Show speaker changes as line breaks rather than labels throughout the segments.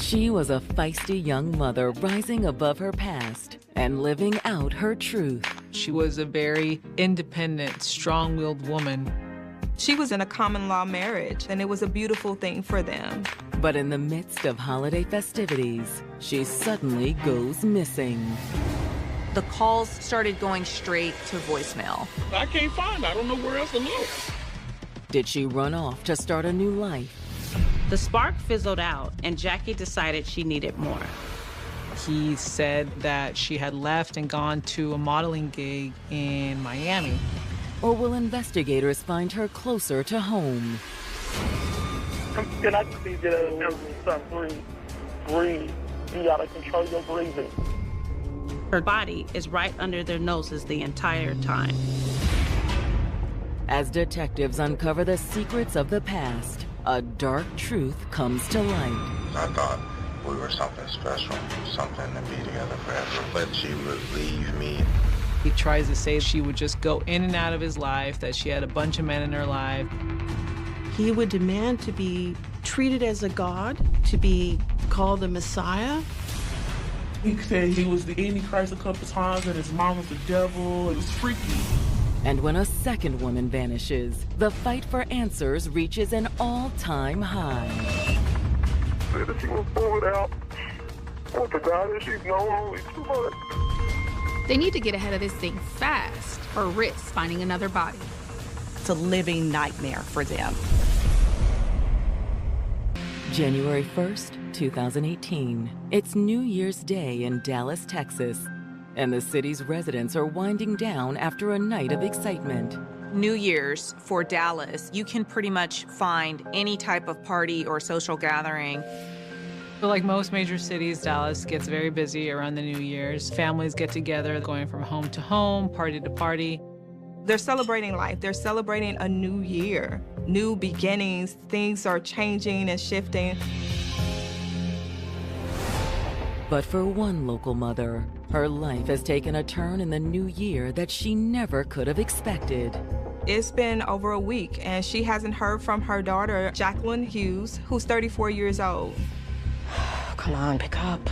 She was a feisty young mother rising above her past and living out her truth.
She was a very independent, strong-willed woman.
She was in a common law marriage, and it was a beautiful thing for them.
But in the midst of holiday festivities, she suddenly goes missing.
The calls started going straight to voicemail.
I can't find her. I don't know where else to look.
Did she run off to start a new life?
The spark fizzled out, and Jackie decided she needed more.
He said that she had left and gone to a modeling gig in Miami.
Or will investigators find her closer to home?
Can I just need you to help me, son? Breathe. You gotta control your breathing.
Her body is right under their noses the entire time.
As detectives uncover the secrets of the past, a dark truth comes to light.
I thought we were something special, something to be together forever, but she would leave me.
He tries to say she would just go in and out of his life, that she had a bunch of men in her life.
He would demand to be treated as a god, to be called the Messiah.
He said he was the Antichrist a couple times and his mom was the devil. It was freaky.
And when a second woman vanishes, the fight for answers reaches an all-time high.
Said that she was pulled out. What the guy that she's known only too much.
They need to get ahead of this thing fast or risk finding another body.
It's a living nightmare for them.
January 1st, 2018. It's New Year's Day in Dallas, Texas, and the city's residents are winding down after a night of excitement.
New Year's for Dallas, you can pretty much find any type of party or social gathering.
But like most major cities, Dallas gets very busy around the New Year's. Families get together, going from home to home, party to party.
They're celebrating life. They're celebrating a new year, new beginnings. Things are changing and shifting.
But for one local mother, her life has taken a turn in the new year that she never could have expected.
It's been over a week, and she hasn't heard from her daughter, Jacqueline Hughes, who's 34 years old.
Come on, pick up.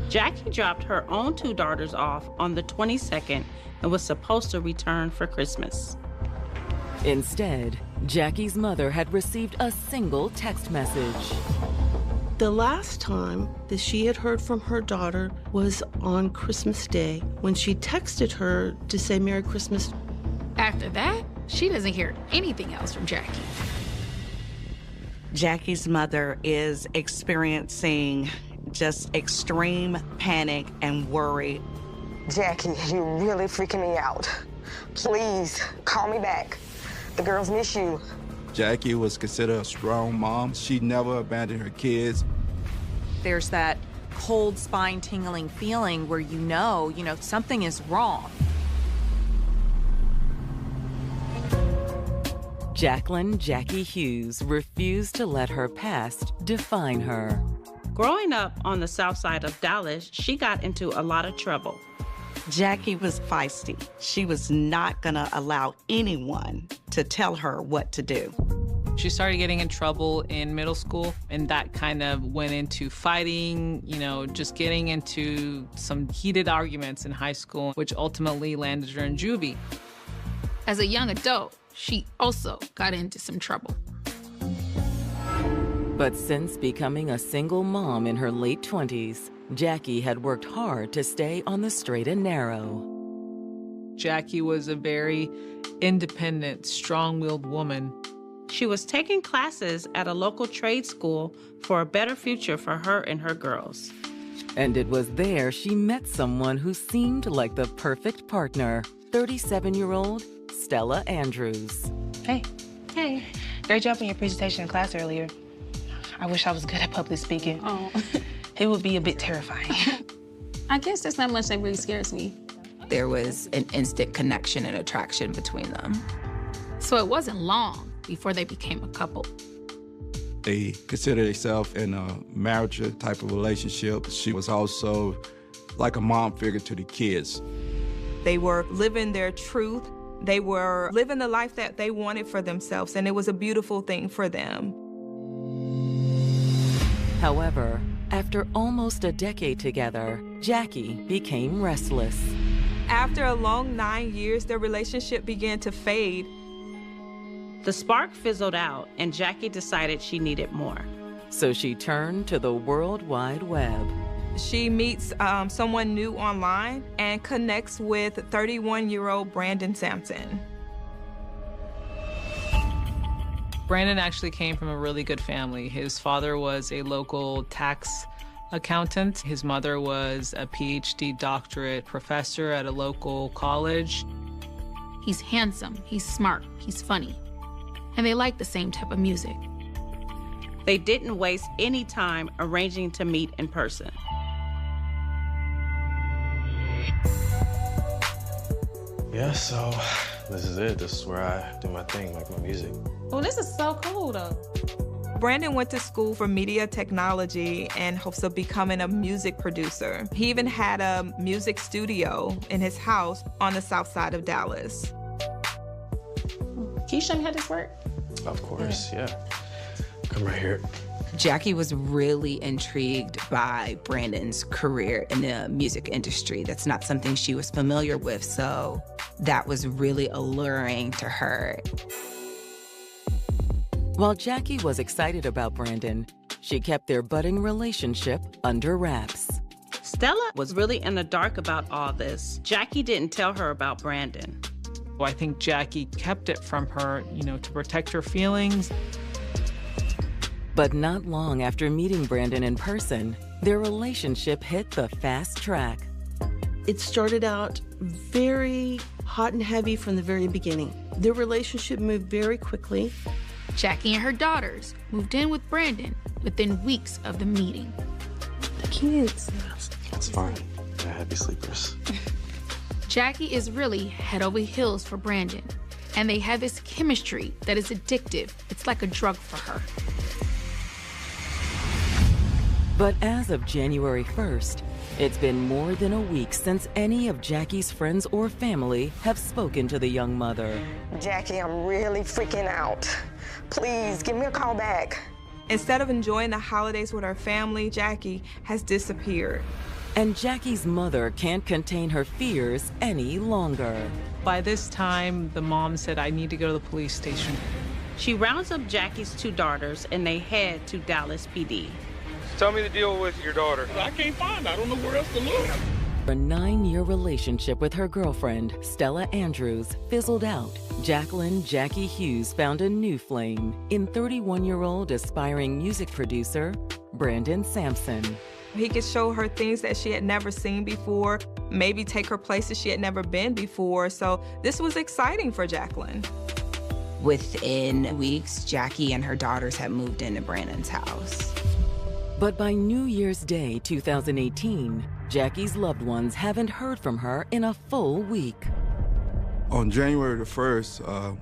Jackie dropped her own two daughters off on the 22nd and was supposed to return for Christmas.
Instead, Jackie's mother had received a single text message.
The last time that she had heard from her daughter was on Christmas Day, when she texted her to say Merry Christmas.
After that, she doesn't hear anything else from Jackie.
Jackie's mother is experiencing just extreme panic and worry.
Jackie, you're really freaking me out. Please, call me back. The girls miss you.
Jackie was considered a strong mom. She never abandoned her kids.
There's that cold spine tingling feeling where you know something is wrong.
Jackie Hughes refused to let her past define her.
Growing up on the south side of Dallas, she got into a lot of trouble.
Jackie was feisty. She was not gonna allow anyone to tell her what to do.
She started getting in trouble in middle school, and that kind of went into fighting, just getting into some heated arguments in high school, which ultimately landed her in juvie.
As a young adult, she also got into some trouble.
But since becoming a single mom in her late 20s, Jackie had worked hard to stay on the straight and narrow.
Jackie was a very independent, strong-willed woman.
She was taking classes at a local trade school for a better future for her and her girls.
And it was there she met someone who seemed like the perfect partner, 37-year-old Stella Andrews.
Hey. Hey. Great job on your presentation in class earlier. I wish I was good at public speaking.
Oh.
It would be a bit terrifying.
I guess there's not much that really scares me.
There was an instant connection and attraction between them.
So it wasn't long before they became a couple.
They considered themselves in a marriage type of relationship. She was also like a mom figure to the kids.
They were living their truth. They were living the life that they wanted for themselves, and it was a beautiful thing for them.
However, After almost a decade together, Jackie became restless.
After a long 9 years, their relationship began to fade.
The spark fizzled out, and Jackie decided she needed more.
So she turned to the World Wide Web.
She meets someone new online and connects with 31-year-old Brandon Sampson.
Brandon actually came from a really good family. His father was a local tax accountant. His mother was a PhD doctorate professor at a local college.
He's handsome, he's smart, he's funny. And they like the same type of music.
They didn't waste any time arranging to meet in person.
Yeah, so this is it. This is where I do my thing, make my music.
Oh, this is so cool, though.
Brandon went to school for media technology in hopes of becoming a music producer. He even had a music studio in his house on the south side of Dallas.
Can you show me how this works?
Of course, yeah. Come right here.
Jackie was really intrigued by Brandon's career in the music industry. That's not something she was familiar with, so that was really alluring to her.
While Jackie was excited about Brandon, she kept their budding relationship under wraps.
Stella was really in the dark about all this. Jackie didn't tell her about Brandon.
I think Jackie kept it from her, to protect her feelings.
But not long after meeting Brandon in person, their relationship hit the fast track.
It started out very hot and heavy from the very beginning. Their relationship moved very quickly.
Jackie and her daughters moved in with Brandon within weeks of the meeting.
The kids.
It's fine. They're heavy sleepers.
Jackie is really head over heels for Brandon, and they have this chemistry that is addictive. It's like a drug for her.
But as of January 1st, it's been more than a week since any of Jackie's friends or family have spoken to the young mother.
Jackie, I'm really freaking out. Please, give me a call back.
Instead of enjoying the holidays with her family, Jackie has disappeared.
And Jackie's mother can't contain her fears any longer.
By this time, the mom said, I need to go to the police station.
She rounds up Jackie's two daughters, and they head to Dallas PD.
Tell me the deal with your daughter. I can't find her. I don't know where else to look.
A 9-year relationship with her girlfriend, Stella Andrews, fizzled out. Jackie Hughes found a new flame in 31-year-old aspiring music producer, Brandon Sampson.
He could show her things that she had never seen before, maybe take her places she had never been before. So this was exciting for Jacqueline.
Within weeks, Jackie and her daughters had moved into Brandon's house.
But by New Year's Day 2018, Jackie's loved ones haven't heard from her in a full week.
On January the 1st,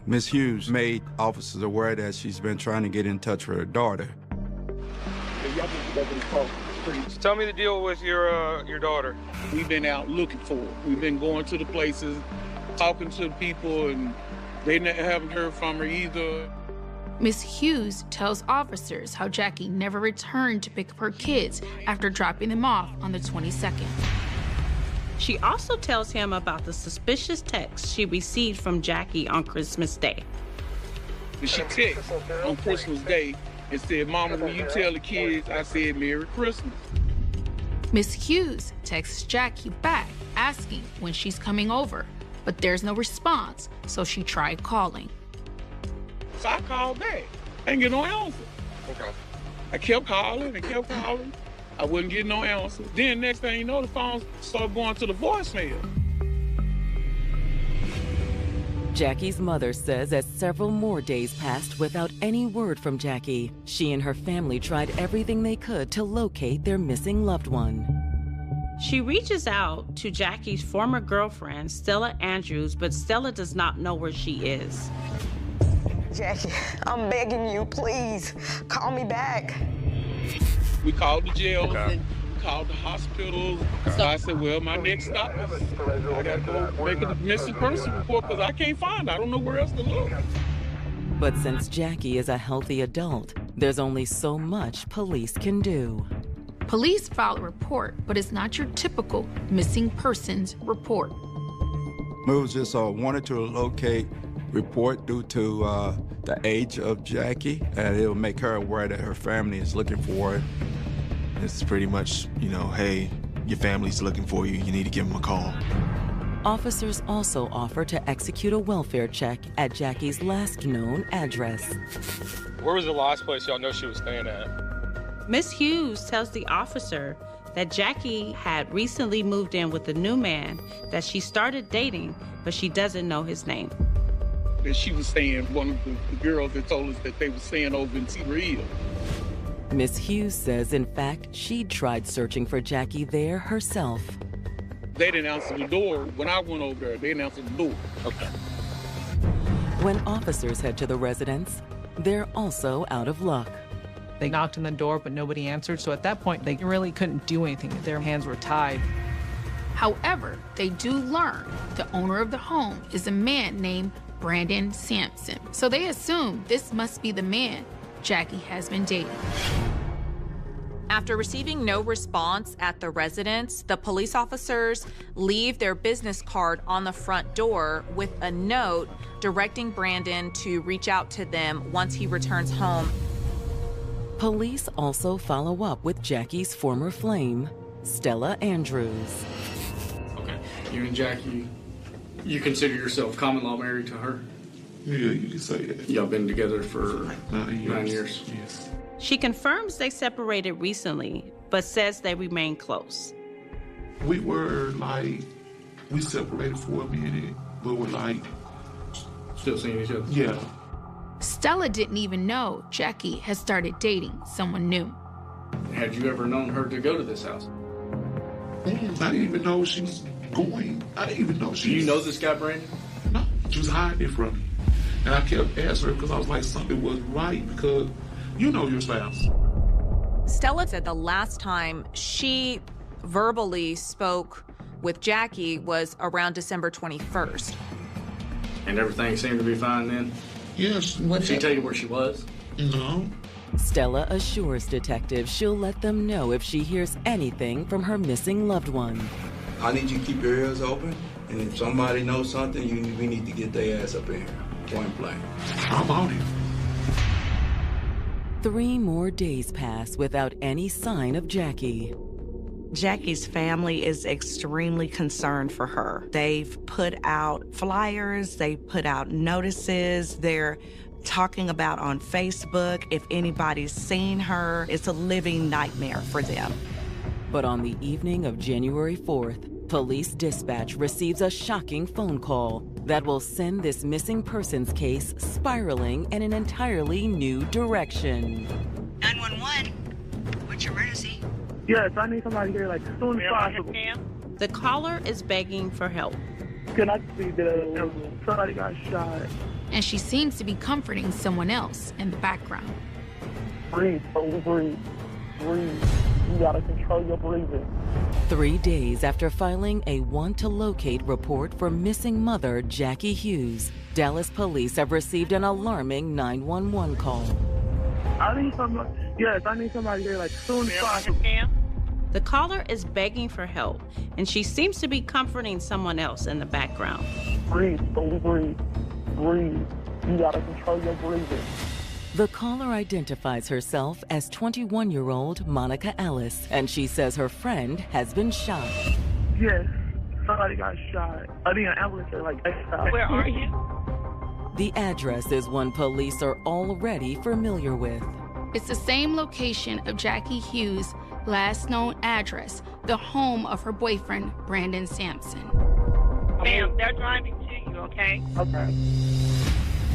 Ms. Hughes made officers aware that she's been trying to get in touch with her daughter.
Tell me the deal with your daughter.
We've been out looking for her. We've been going to the places, talking to people, and they haven't heard from her either.
Miss Hughes tells officers how Jackie never returned to pick up her kids after dropping them off on the 22nd.
She also tells him about the suspicious text she received from Jackie on Christmas Day.
She texted on Christmas Day and said, Mama, will you tell the kids I said Merry Christmas?
Miss Hughes texts Jackie back asking when she's coming over, but there's no response, so she tried calling.
So I called back. I didn't get no answer. Okay. I kept calling and kept calling. I wouldn't get no answer. Then next thing you know, the phone started going to the voicemail.
Jackie's mother says as several more days passed without any word from Jackie, she and her family tried everything they could to locate their missing loved one.
She reaches out to Jackie's former girlfriend, Stella Andrews, but Stella does not know where she is.
Jackie, I'm begging you, please, call me back.
We called the jail, we called the hospital. So I said, well, my next stop is I gotta go make a missing person report because I can't find her. I don't know where else to look.
But since Jackie is a healthy adult, there's only so much police can do.
Police file a report, but it's not your typical missing persons report.
It was just wanted to locate report due to the age of Jackie, and it'll make her aware that her family is looking for her.
It's pretty much, hey, your family's looking for you. You need to give them a call.
Officers also offer to execute a welfare check at Jackie's last known address.
Where was the last place y'all know she was staying at?
Miss Hughes tells the officer that Jackie had recently moved in with a new man that she started dating, but she doesn't know his name.
That she was staying, one of the girls that told us that they were staying over in Cedar Hill.
Miss Hughes says, in fact, she'd tried searching for Jackie there herself.
They didn't answer the door. When I went over there, they didn't answer the door. Okay.
When officers head to the residence, they're also out of luck.
They knocked on the door, but nobody answered, so at that point, they really couldn't do anything. Their hands were tied.
However, they do learn the owner of the home is a man named Brandon Sampson. So they assume this must be the man Jackie has been dating.
After receiving no response at the residence, the police officers leave their business card on the front door with a note directing Brandon to reach out to them once he returns home.
Police also follow up with Jackie's former flame, Stella Andrews.
Okay, you and Jackie, you consider yourself common law married to her?
Yeah, you can say that.
Y'all been together for 9 years?
Yes.
She confirms they separated recently, but says they remain close.
We separated for a minute, but we're
still seeing each other?
Yeah.
Stella didn't even know Jackie had started dating someone new.
Had you ever known her to go to this house?
I didn't even know she was going. I didn't even know she
Do you
was...
know this guy, Brandon?
No, she was hiding it from me. And I kept asking her because I was like, something was right because you know your spouse.
Stella said the last time she verbally spoke with Jackie was around December 21st.
And everything seemed to be fine then?
Yes.
Did she tell you where she was?
No.
Stella assures detectives she'll let them know if she hears anything from her missing loved one.
I need you to keep your ears open, and if somebody knows something, we need to get their ass up in here, point blank.
I'm on it.
3 more days pass without any sign of Jackie.
Jackie's family is extremely concerned for her. They've put out flyers, they put out notices, they're talking about on Facebook if anybody's seen her. It's a living nightmare for them.
But on the evening of January 4th, police dispatch receives a shocking phone call that will send this missing persons case spiraling in an entirely new direction.
911, what's your emergency?
Yes, I need somebody here as soon as possible.
The caller is begging for help.
Can I see the somebody got shot?
And she seems to be comforting someone else in the background.
Breathe, slowly breathe. Breathe. You gotta control your breathing.
3 days after filing a want-to-locate report for missing mother Jackie Hughes, Dallas police have received an alarming 911 call.
I need somebody. Yes, I need somebody here as soon as possible.
The caller is begging for help, and she seems to be comforting someone else in the background.
Breathe, slowly breathe. Breathe. You gotta control your breathing.
The caller identifies herself as 21-year-old Monica Ellis, and she says her friend has been shot.
Yes, somebody got shot. I need an ambulance here ASAP.
Where are you?
The address is one police are already familiar with.
It's the same location of Jackie Hughes' last known address, the home of her boyfriend, Brandon Sampson.
Ma'am, they're driving to you, okay?
Okay.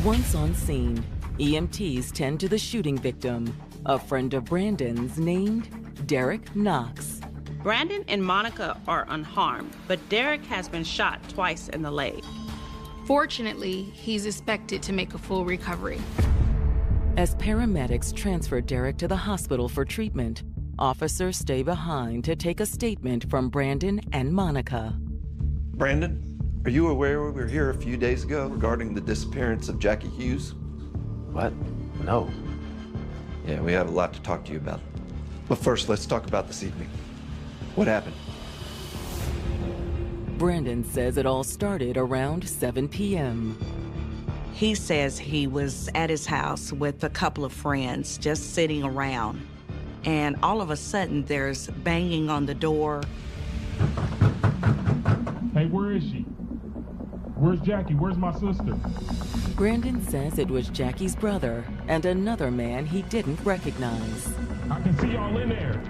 Once on scene, EMTs tend to the shooting victim, a friend of Brandon's named Derek Knox.
Brandon and Monica are unharmed, but Derek has been shot twice in the leg.
Fortunately, he's expected to make a full recovery.
As paramedics transfer Derek to the hospital for treatment, officers stay behind to take a statement from Brandon and Monica.
Brandon, are you aware we were here a few days ago regarding the disappearance of Jackie Hughes?
What? No.
Yeah, we have a lot to talk to you about. But first, let's talk about this evening. What happened?
Brandon says it all started around 7 p.m.
He says he was at his house with a couple of friends just sitting around. And all of a sudden, there's banging on the door.
Hey, where is she? Where's Jackie? Where's my sister?
Brandon says it was Jackie's brother and another man he didn't recognize.
I can see y'all in there.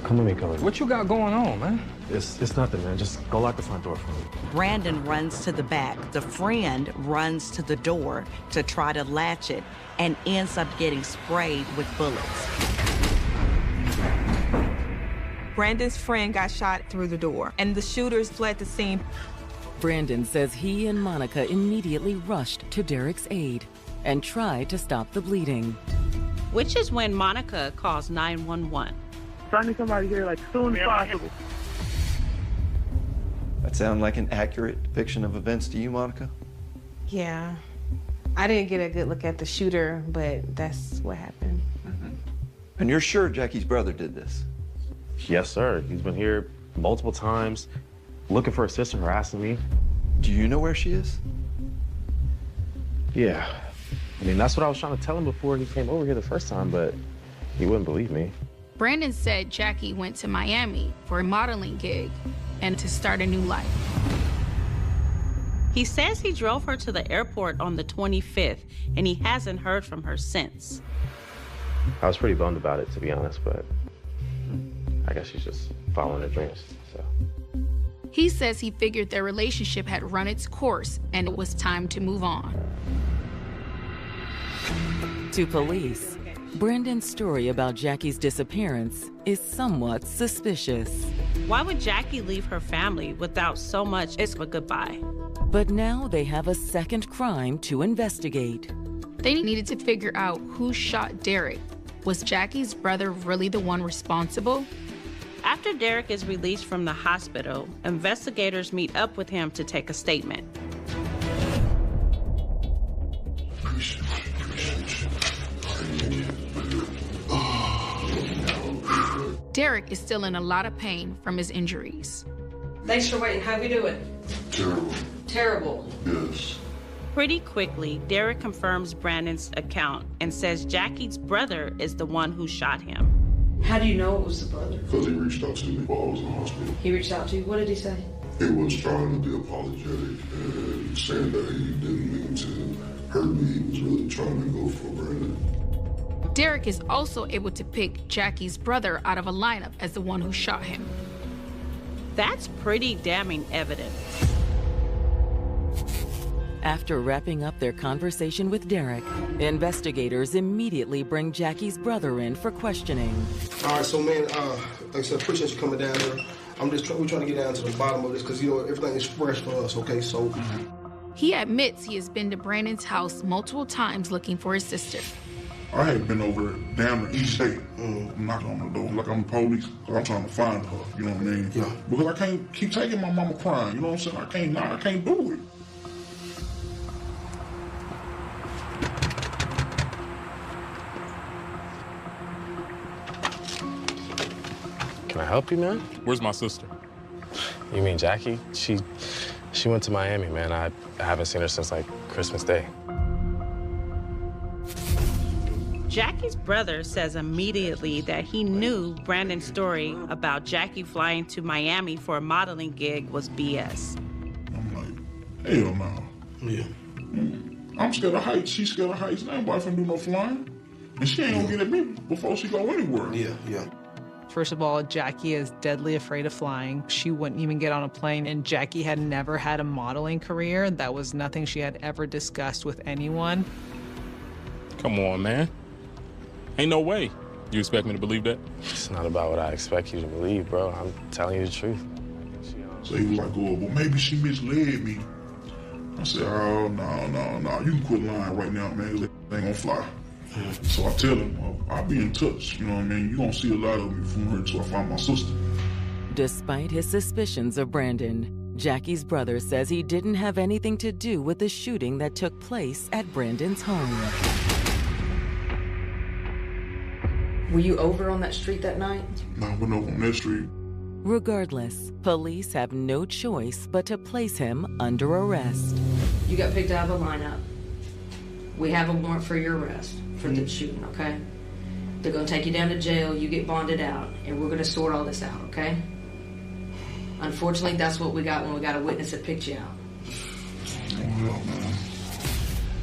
Come with me, come with me.
What you got going on, man?
It's nothing, man. Just go lock the front door for me.
Brandon runs to the back. The friend runs to the door to try to latch it and ends up getting sprayed with bullets.
Brandon's friend got shot through the door, and the shooters fled the scene.
Brandon says he and Monica immediately rushed to Derek's aid and tried to stop the bleeding.
Which is when Monica calls 911.
So I need somebody here like soon as possible.
That sound like an accurate depiction of events to you, Monica?
Yeah. I didn't get a good look at the shooter, but that's what happened.
And you're sure Jackie's brother did this?
Yes, sir. He's been here multiple times, looking for his sister, harassing me.
Do you know where she is?
Yeah. I mean, that's what I was trying to tell him before he came over here the first time, but he wouldn't believe me.
Brandon said Jackie went to Miami for a modeling gig and to start a new life.
He says he drove her to the airport on the 25th, and he hasn't heard from her since.
I was pretty bummed about it, to be honest, but I guess she's just following her dreams, so.
He says he figured their relationship had run its course and it was time to move on.
To police, Brandon's story about Jackie's disappearance is somewhat suspicious.
Why would Jackie leave her family without so much as a goodbye?
But now they have a second crime to investigate.
They needed to figure out who shot Derek. Was Jackie's brother really the one responsible?
After Derek is released from the hospital, investigators meet up with him to take a statement.
Derek is still in a lot of pain from his injuries.
Thanks for waiting. How we doing?
Terrible.
Terrible.
Yes.
Pretty quickly, Derek confirms Brandon's account and says Jackie's brother is the one who shot him.
How do you know it was the brother?
Because he reached out to me while I was in the hospital.
He reached out to you? What did he say?
He was trying to be apologetic and saying that he didn't mean to hurt me. He was really trying to go for Brandon.
Derek is also able to pick Jackie's brother out of a lineup as the one who shot him.
That's pretty damning evidence.
After wrapping up their conversation with Derek, investigators immediately bring Jackie's brother in for questioning.
All right, so man, like I said, appreciate you coming down here. We're trying to get down to the bottom of this because, you know, everything is fresh for us, okay? So.
He admits he has been to Brandon's house multiple times looking for his sister.
I had been over damn near each day. I'm knocking on the door like I'm the police, because I'm trying to find her, you know what I mean?
Yeah.
Because I can't keep taking my mama crying, you know what I'm saying? I can't do it.
Can I help you, man?
Where's my sister?
You mean Jackie? She went to Miami, man. I haven't seen her since, like, Christmas Day.
Jackie's brother says immediately that he knew Brandon's story about Jackie flying to Miami for a modeling gig was BS.
I'm like, hell no.
Yeah.
I'm scared of heights. She's scared of heights. Ain't nobody finna do no flying. And she ain't gonna get at me before she go anywhere.
Yeah.
First of all, Jackie is deadly afraid of flying. She wouldn't even get on a plane, and Jackie had never had a modeling career. That was nothing she had ever discussed with anyone.
Come on, man. Ain't no way. You expect me to believe that?
It's not about what I expect you to believe, bro. I'm telling you the truth.
So he was like, oh, well, maybe she misled me. I said, oh, no. You can quit lying right now, man. They ain't gonna fly. So I tell him, well, I'll be in touch, you know what I mean? You're gonna see a lot of me from her until I find my sister.
Despite his suspicions of Brandon, Jackie's brother says he didn't have anything to do with the shooting that took place at Brandon's home.
Were you over on that street that night?
No, I went over on that street.
Regardless, police have no choice but to place him under arrest.
You got picked out of the lineup. We have a warrant for your arrest for the shooting, okay? They're gonna take you down to jail, you get bonded out, and we're gonna sort all this out, okay? Unfortunately, that's what we got when we got a witness that picked you out.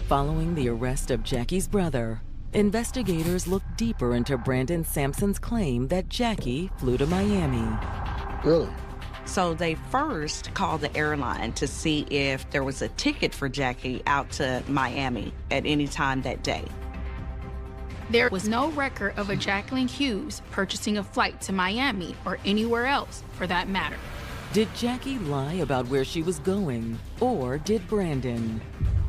Following the arrest of Jackie's brother, investigators look deeper into Brandon Sampson's claim that Jackie flew to Miami.
Really? So they first called the airline to see if there was a ticket for Jackie out to Miami at any time that day.
There was no record of a Jacqueline Hughes purchasing a flight to Miami or anywhere else for that matter.
Did Jackie lie about where she was going, or did Brandon?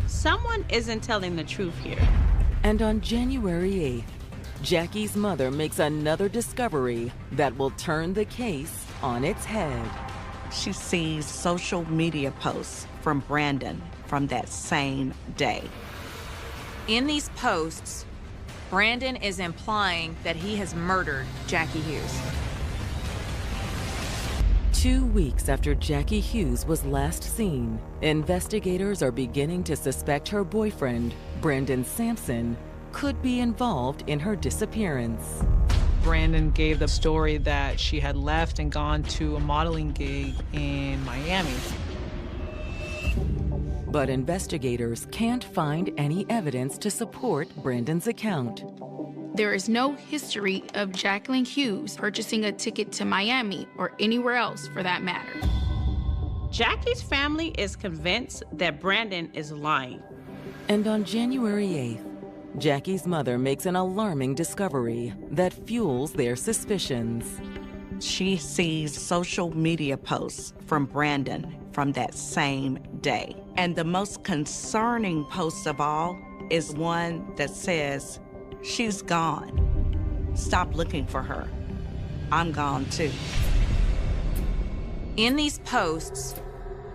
Someone isn't telling the truth here.
And on January 8th, Jackie's mother makes another discovery that will turn the case on its head.
She sees social media posts from Brandon from that same day.
In these posts, Brandon is implying that he has murdered Jackie Hughes.
2 weeks after Jackie Hughes was last seen, investigators are beginning to suspect her boyfriend, Brandon Sampson, could be involved in her disappearance.
Brandon gave the story that she had left and gone to a modeling gig in Miami.
But investigators can't find any evidence to support Brandon's account.
There is no history of Jacqueline Hughes purchasing a ticket to Miami or anywhere else for that matter.
Jackie's family is convinced that Brandon is lying.
And on January 8th, Jackie's mother makes an alarming discovery that fuels their suspicions.
She sees social media posts from Brandon from that same day. And the most concerning post of all is one that says, "She's gone. Stop looking for her. I'm gone too."
In these posts,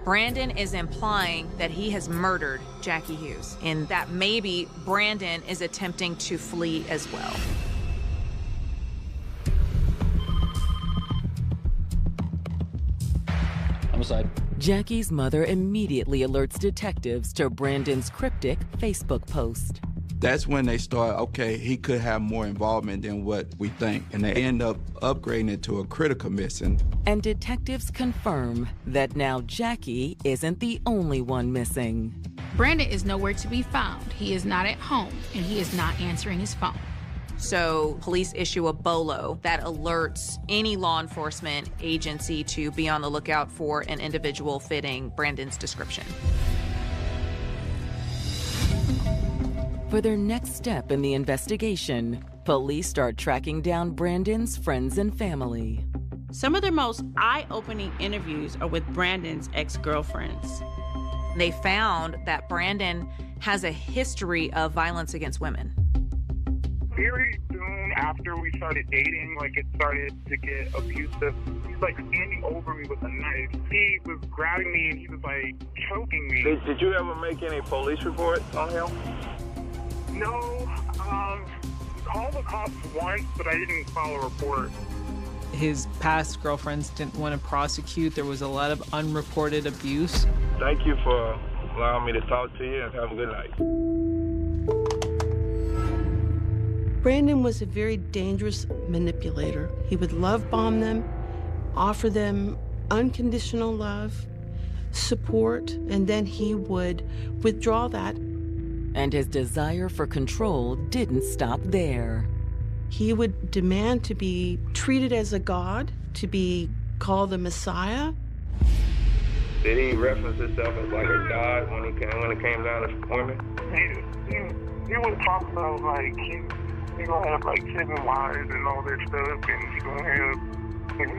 Brandon is implying that he has murdered Jackie Hughes and that maybe Brandon is attempting to flee as well.
Homicide.
Jackie's mother immediately alerts detectives to Brandon's cryptic Facebook post.
That's when they start, okay, he could have more involvement than what we think. And they end up upgrading it to a critical missing.
And detectives confirm that now Jackie isn't the only one missing.
Brandon is nowhere to be found. He is not at home, and he is not answering his phone.
So police issue a BOLO that alerts any law enforcement agency to be on the lookout for an individual fitting Brandon's description.
For their next step in the investigation, police start tracking down Brandon's friends and family.
Some of their most eye-opening interviews are with Brandon's ex-girlfriends.
They found that Brandon has a history of violence against women.
Very soon after we started dating, it started to get abusive. He was standing over me with a knife. He was grabbing me and he was choking me.
Did you ever make any police reports on him?
No, called the cops once, but I didn't file a report.
His past girlfriends didn't want to prosecute. There was a lot of unreported abuse.
Thank you for allowing me to talk to you, and have a good night.
Brandon was a very dangerous manipulator. He would love bomb them, offer them unconditional love, support, and then he would withdraw that.
And his desire for control didn't stop there.
He would demand to be treated as a god, to be called the Messiah.
Did he reference himself as a god when it came down to women?
He would talk about he gonna have 7 wives and all that stuff, and he gonna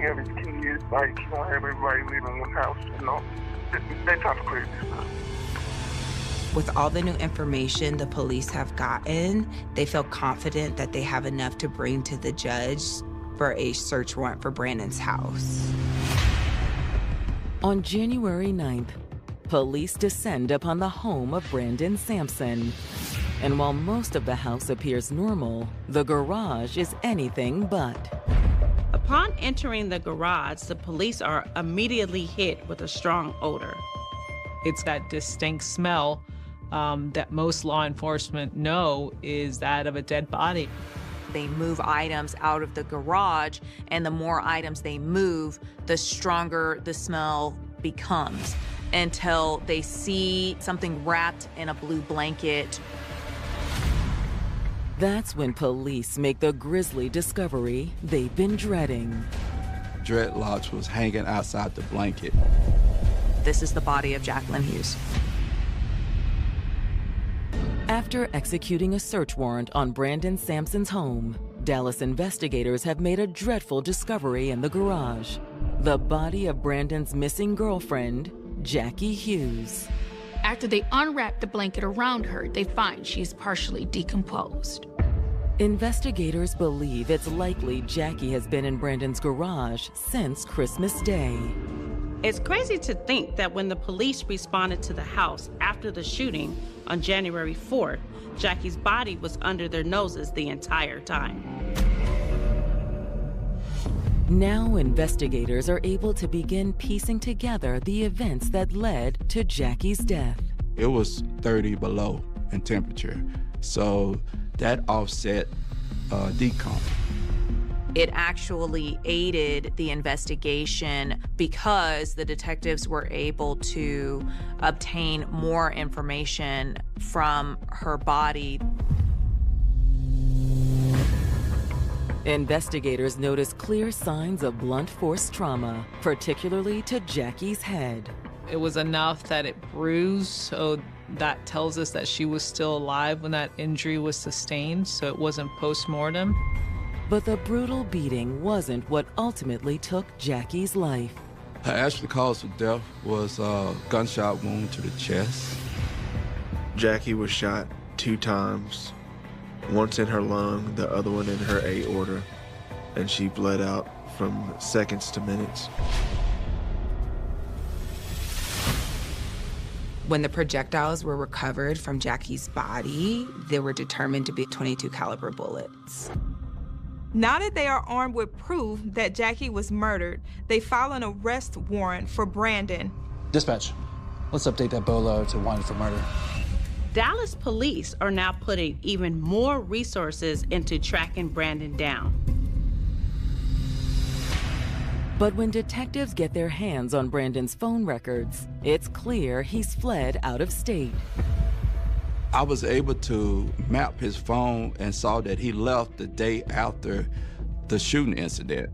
have his kids, he gonna have everybody live in one house, that type of crazy stuff.
With all the new information the police have gotten, they feel confident that they have enough to bring to the judge for a search warrant for Brandon's house.
On January 9th, police descend upon the home of Brandon Sampson. And while most of the house appears normal, the garage is anything but.
Upon entering the garage, the police are immediately hit with a strong odor.
It's that distinct smell that most law enforcement know is that of a dead body.
They move items out of the garage, and the more items they move, the stronger the smell becomes, until they see something wrapped in a blue blanket.
That's when police make the grisly discovery they've been dreading.
Dreadlocks was hanging outside the blanket.
This is the body of Jacqueline Hughes.
After executing a search warrant on Brandon Sampson's home, Dallas investigators have made a dreadful discovery in the garage: the body of Brandon's missing girlfriend, Jackie Hughes.
After they unwrap the blanket around her, they find she is partially decomposed.
Investigators believe it's likely Jackie has been in Brandon's garage since Christmas Day.
It's crazy to think that when the police responded to the house after the shooting on January 4th, Jackie's body was under their noses the entire time.
Now investigators are able to begin piecing together the events that led to Jackie's death.
It was 30 below in temperature, so that offset decomp.
It actually aided the investigation because the detectives were able to obtain more information from her body.
Investigators noticed clear signs of blunt force trauma, particularly to Jackie's head.
It was enough that it bruised, so that tells us that she was still alive when that injury was sustained, so it wasn't post-mortem.
But the brutal beating wasn't what ultimately took Jackie's life.
Her actual cause of death was a gunshot wound to the chest.
Jackie was shot 2 times, once in her lung, the other one in her aorta, and she bled out from seconds to minutes.
When the projectiles were recovered from Jackie's body, they were determined to be .22 caliber bullets.
Now that they are armed with proof that Jackie was murdered, they file an arrest warrant for Brandon.
Dispatch, let's update that bolo to wanted for murder.
Dallas police are now putting even more resources into tracking Brandon down.
But when detectives get their hands on Brandon's phone records, it's clear he's fled out of state.
I was able to map his phone and saw that he left the day after the shooting incident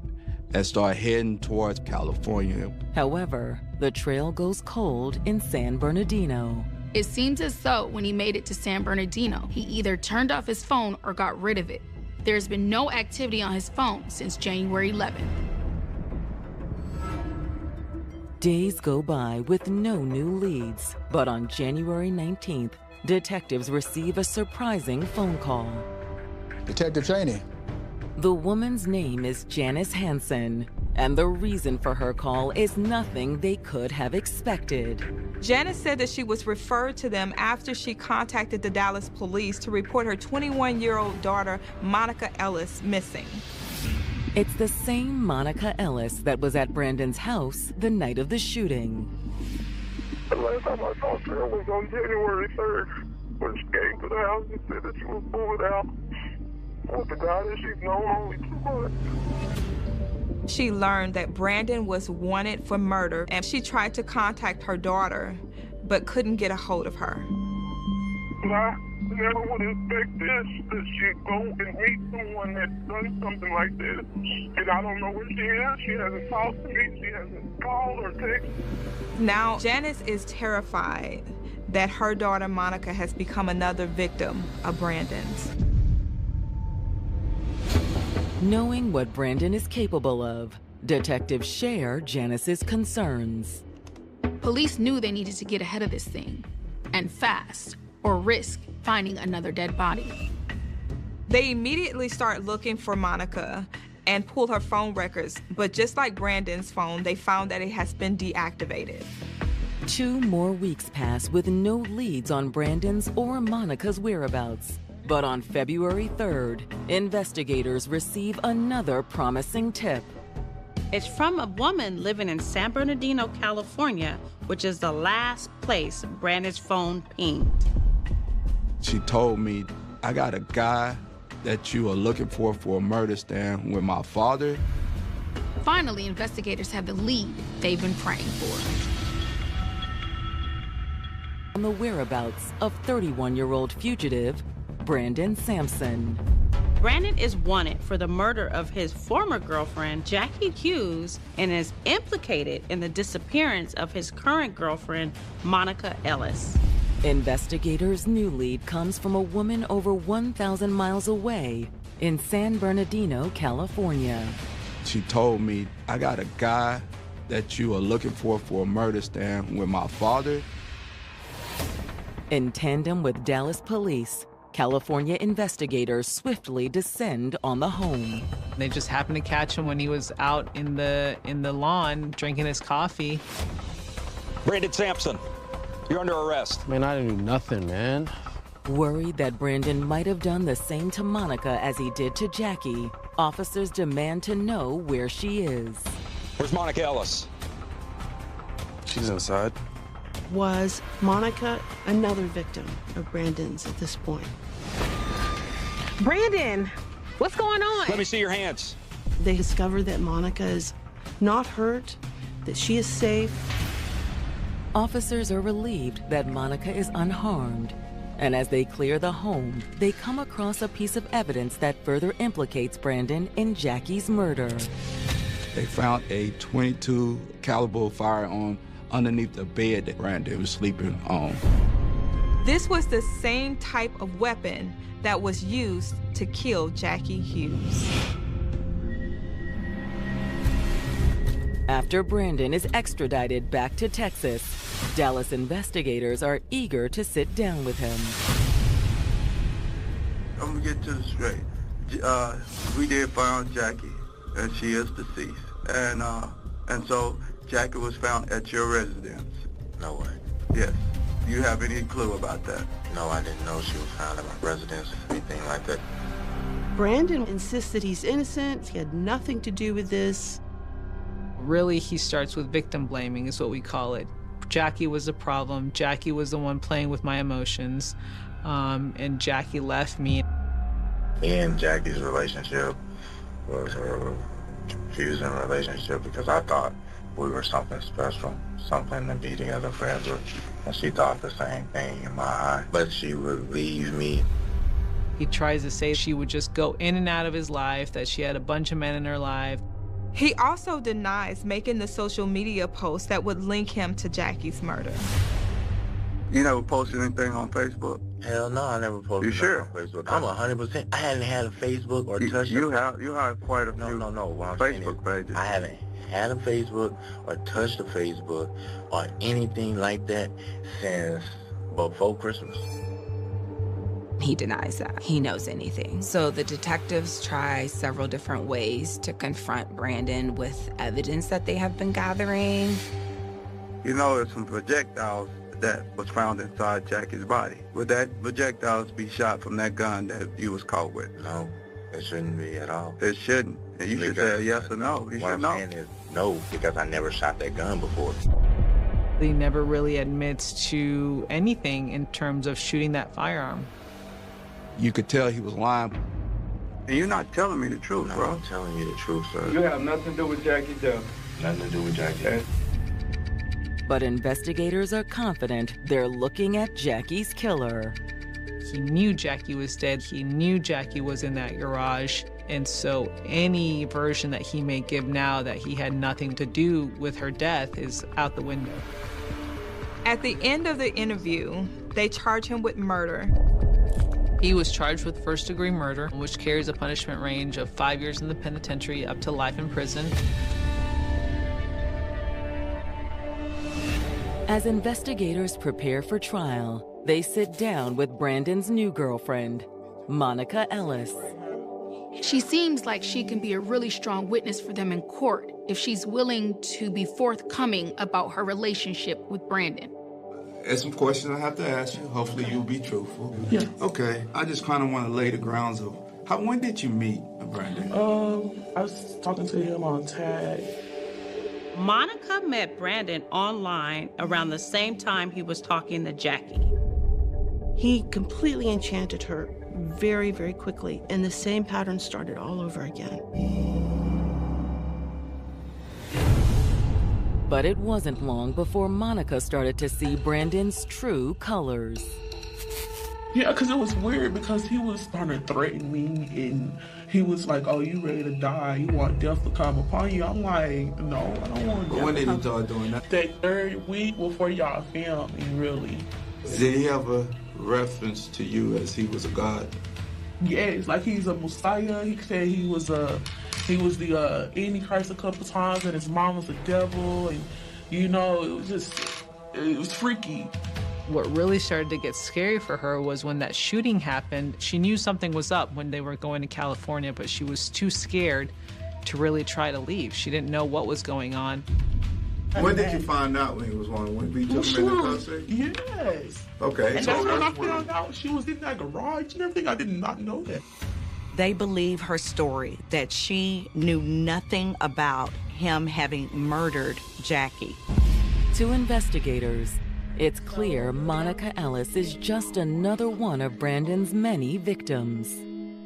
and started heading towards California.
However, the trail goes cold in San Bernardino.
It seems as though when he made it to San Bernardino, he either turned off his phone or got rid of it. There's been no activity on his phone since January 11th.
Days go by with no new leads, but on January 19th, detectives receive a surprising phone call.
Detective Cheney.
The woman's name is Janice Hansen, and the reason for her call is nothing they could have expected.
Janice said that she was referred to them after she contacted the Dallas police to report her 21-year-old daughter, Monica Ellis, missing.
It's the same Monica Ellis that was at Brandon's house the night of the shooting.
The last time I talked to her was on January 3rd, when she came to the house and said that she was moving out with the guy that she's known only 2 months.
She learned that Brandon was wanted for murder, and she tried to contact her daughter, but couldn't get a hold of her.
I never would expect this, that she'd go and meet someone that's done something like this. And I don't know where she is. She hasn't talked to me. She hasn't called or texted.
Now, Janice is terrified that her daughter, Monica, has become another victim of Brandon's.
Knowing what Brandon is capable of, detectives share Janice's concerns.
Police knew they needed to get ahead of this thing, and fast, or risk finding another dead body.
They immediately start looking for Monica and pull her phone records, but just like Brandon's phone, they found that it has been deactivated.
2 more weeks pass with no leads on Brandon's or Monica's whereabouts. But on February 3rd, investigators receive another promising tip.
It's from a woman living in San Bernardino, California, which is the last place Brandon's phone pinged.
She told me, I got a guy that you are looking for a murder stand with my father.
Finally, investigators have the lead they've been praying for.
On the whereabouts of 31-year-old fugitive Brandon Sampson.
Brandon is wanted for the murder of his former girlfriend, Jackie Hughes, and is implicated in the disappearance of his current girlfriend, Monica Ellis.
Investigators' new lead comes from a woman over 1,000 miles away in San Bernardino, California.
She told me, I got a guy that you are looking for a murder stand with my father.
In tandem with Dallas police, California investigators swiftly descend on the home.
They just happened to catch him when he was out in the lawn drinking his coffee.
Brandon Sampson, you're under arrest.
Man, I didn't do nothing, man.
Worried that Brandon might have done the same to Monica as he did to Jackie, officers demand to know where she is.
Where's Monica Ellis?
She's inside.
Was Monica another victim of Brandon's at this point?
Brandon, what's going on?
Let me see your hands.
They discover that Monica is not hurt, that she is safe.
Officers are relieved that Monica is unharmed. And as they clear the home, they come across a piece of evidence that further implicates Brandon in Jackie's murder.
They found a .22 caliber firearm underneath the bed that Brandon was sleeping on.
This was the same type of weapon that was used to kill Jackie Hughes.
After Brandon is extradited back to Texas, Dallas investigators are eager to sit down with him.
I'm gonna get to this straight. We did find Jackie, and she is deceased. And so Jackie was found at your residence.
No way.
Yes. Do you have any clue about that?
No, I didn't know she was found at my residence or anything like that.
Brandon insists that he's innocent. He had nothing to do with this.
Really, he starts with victim blaming, is what we call it. Jackie was the problem. Jackie was the one playing with my emotions, and Jackie left me.
Me and Jackie's relationship was a confusing relationship because I thought we were something special, something to be together forever, and she thought the same thing in my eye, but she would leave me.
He tries to say she would just go in and out of his life, that she had a bunch of men in her life.
He also denies making the social media post that would link him to Jackie's murder.
You never posted anything on Facebook?
Hell no, I never posted
You sure?
on Facebook. I'm 100%. I hadn't had a Facebook or touched
you have quite a few Facebook pages.
I haven't had a Facebook or touched a Facebook or anything like that since before Christmas.
He denies that he knows anything. So the detectives try several different ways to confront Brandon with evidence that they have been gathering.
You know, there's some projectiles that was found inside Jackie's body. Would that projectiles be shot from that gun that you was caught with?
No, it shouldn't be at all.
It shouldn't. And you should say yes or no. You
what
should
I'm
know.
saying is no, because I never shot that gun before.
He never really admits to anything in terms of shooting that firearm.
You could tell he was lying.
And you're not telling me the truth,
No,
bro.
I'm telling you the truth, sir.
You have nothing to do with Jackie's death.
Nothing to do with Jackie.
But investigators are confident they're looking at Jackie's killer.
He knew Jackie was dead. He knew Jackie was in that garage. And so any version that he may give now that he had nothing to do with her death is out the window.
At the end of the interview, they charge him with murder.
He was charged with first-degree murder, which carries a punishment range of 5 years in the penitentiary up to life in prison.
As investigators prepare for trial, they sit down with Brandon's new girlfriend, Monica Ellis.
She seems like she can be a really strong witness for them in court if she's willing to be forthcoming about her relationship with Brandon.
There's some questions I have to ask you. Hopefully you'll be truthful.
Yeah.
Okay, I just kind of want to lay the grounds of when did you meet Brandon?
I was talking to him on tag.
Monica met Brandon online around the same time he was talking to Jackie.
He completely enchanted her very, very quickly, and the same pattern started all over again.
But it wasn't long before Monica started to see Brandon's true colors.
Yeah, because it was weird because he was starting to threaten me, and he was like, oh, you ready to die? You want death to come upon you? I'm like, no, I don't want death.
When did he start doing that?
That third week before y'all filmed, really.
Did he have a reference to you as he was a god?
Yes, like he's a Messiah. He said he was the Antichrist a couple times, and his mom was a devil, and it was freaky.
What really started to get scary for her was when that shooting happened. She knew something was up when they were going to California, but she was too scared to really try to leave. She didn't know what was going on.
When did you find out when he was on? When we took him in the custody?
Yes.
Okay.
And that's when I found out she was in that garage and everything. I did not know that.
They believe her story that she knew nothing about him having murdered Jackie.
To investigators, it's clear Monica Ellis is just another one of Brandon's many victims.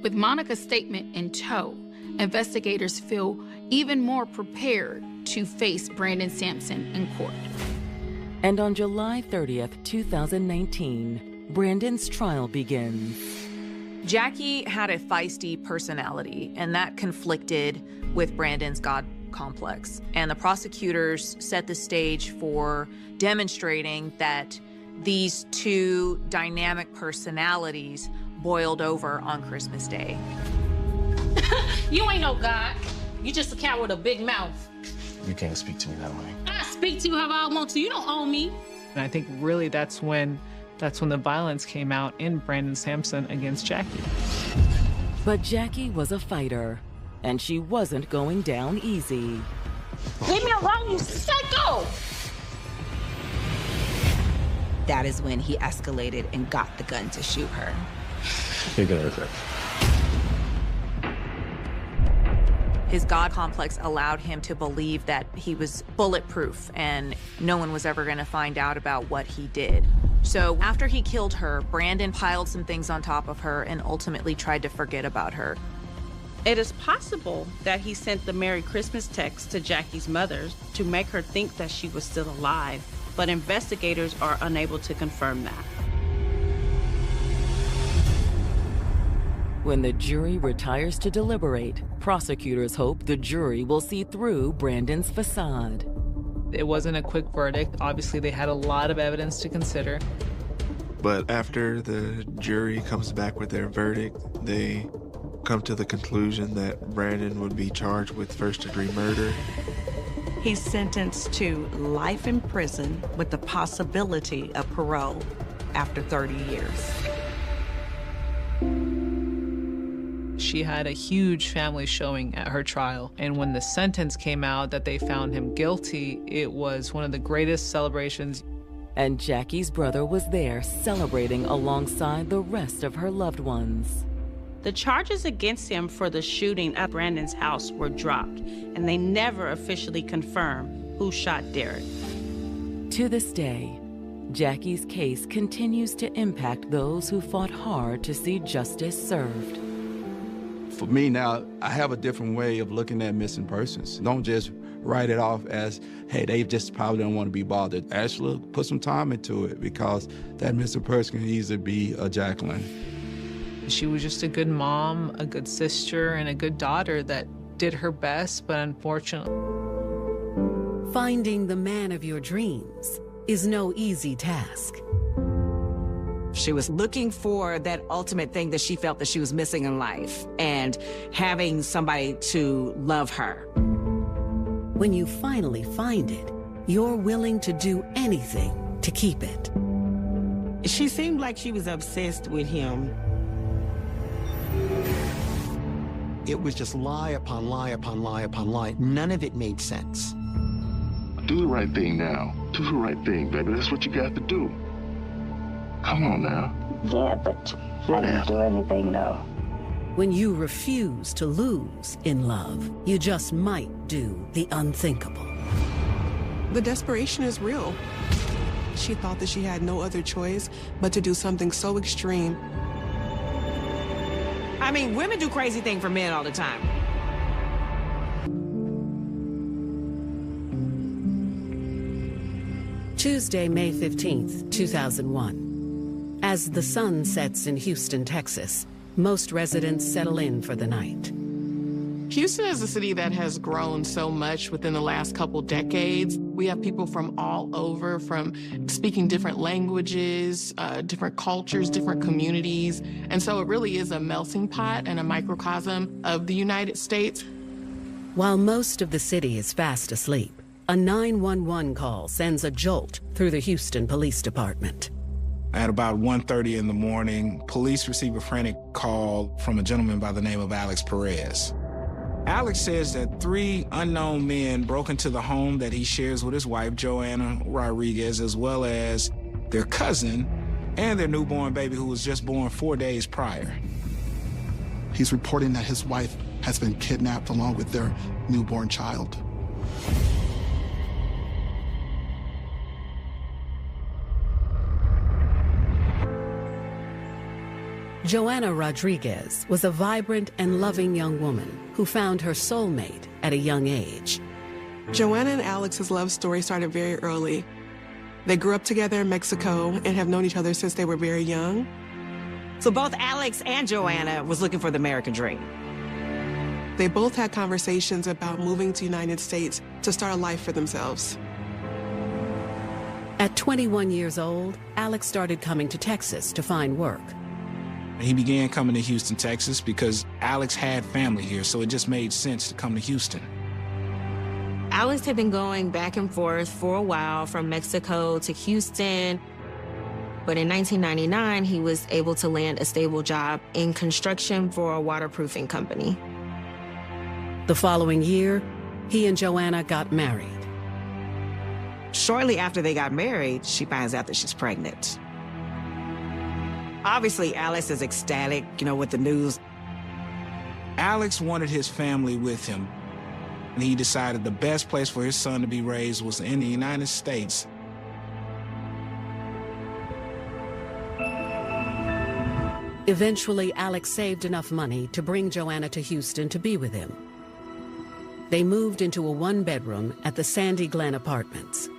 With Monica's statement in tow, investigators feel even more prepared to face Brandon Sampson in court.
And on July 30th, 2019, Brandon's trial begins.
Jackie had a feisty personality, and that conflicted with Brandon's God complex. And the prosecutors set the stage for demonstrating that these two dynamic personalities boiled over on Christmas Day.
You ain't no God. You just a cat with a big mouth.
You can't speak to me that way.
I speak to you however I want to. You don't own me.
And I think really that's when the violence came out in Brandon Sampson against Jackie.
But Jackie was a fighter, and she wasn't going down easy.
Leave me alone, you psycho!
That is when he escalated and got the gun to shoot her.
You're gonna regret it.
His God complex allowed him to believe that he was bulletproof and no one was ever going to find out about what he did. So after he killed her, Brandon piled some things on top of her and ultimately tried to forget about her.
It is possible that he sent the Merry Christmas text to Jackie's mother to make her think that she was still alive, but investigators are unable to confirm that.
When the jury retires to deliberate, prosecutors hope the jury will see through Brandon's facade.
It wasn't a quick verdict. Obviously, they had a lot of evidence to consider.
But after the jury comes back with their verdict, they come to the conclusion that Brandon would be charged with first-degree murder.
He's sentenced to life in prison with the possibility of parole after 30 years.
She had a huge family showing at her trial, and when the sentence came out that they found him guilty, it was one of the greatest celebrations.
And Jackie's brother was there celebrating alongside the rest of her loved ones.
The charges against him for the shooting at Brandon's house were dropped, and they never officially confirmed who shot Derek.
To this day, Jackie's case continues to impact those who fought hard to see justice served.
For me now, I have a different way of looking at missing persons. Don't just write it off as, hey, they just probably don't want to be bothered. Actually, put some time into it, because that missing person can easily be a Jacqueline.
She was just a good mom, a good sister, and a good daughter that did her best, but unfortunately.
Finding the man of your dreams is no easy task.
She was looking for that ultimate thing that she felt that she was missing in life, and having somebody to love her.
When you finally find it, you're willing to do anything to keep it.
She seemed like she was obsessed with him.
It was just lie upon lie upon lie upon lie. None of it made sense.
Do the right thing now. Do the right thing, baby. That's what you got to do. Come on now.
Yeah, but I didn't do anything, though.
When you refuse to lose in love, you just might do the unthinkable.
The desperation is real. She thought that she had no other choice but to do something so extreme.
I mean, women do crazy things for men all the time.
Tuesday, May 15th, 2001. As the sun sets in Houston, Texas, most residents settle in for the night.
Houston is a city that has grown so much within the last couple decades. We have people from all over, from speaking different languages, different cultures, different communities. And so it really is a melting pot and a microcosm of the United States.
While most of the city is fast asleep, a 911 call sends a jolt through the Houston Police Department.
At about 1:30 in the morning, police receive a frantic call from a gentleman by the name of Alex Perez. Alex says that 3 unknown men broke into the home that he shares with his wife, Joanna Rodriguez, as well as their cousin and their newborn baby who was just born 4 days prior.
He's reporting that his wife has been kidnapped along with their newborn child.
Joanna Rodriguez was a vibrant and loving young woman who found her soulmate at a young age.
Joanna and Alex's love story started very early. They grew up together in Mexico and have known each other since they were very young.
So both Alex and Joanna was looking for the American dream.
They both had conversations about moving to the United States to start a life for themselves.
At 21 years old, Alex started coming to Texas to find work.
He began coming to Houston, Texas, because Alex had family here, so it just made sense to come to Houston.
Alex had been going back and forth for a while from Mexico to Houston, but in 1999, he was able to land a stable job in construction for a waterproofing company.
The following year, he and Joanna got married.
Shortly after they got married, she finds out that she's pregnant. Obviously, Alex is ecstatic, with the news.
Alex wanted his family with him, and he decided the best place for his son to be raised was in the United States.
Eventually, Alex saved enough money to bring Joanna to Houston to be with him. They moved into a 1-bedroom at the Sandy Glen Apartments.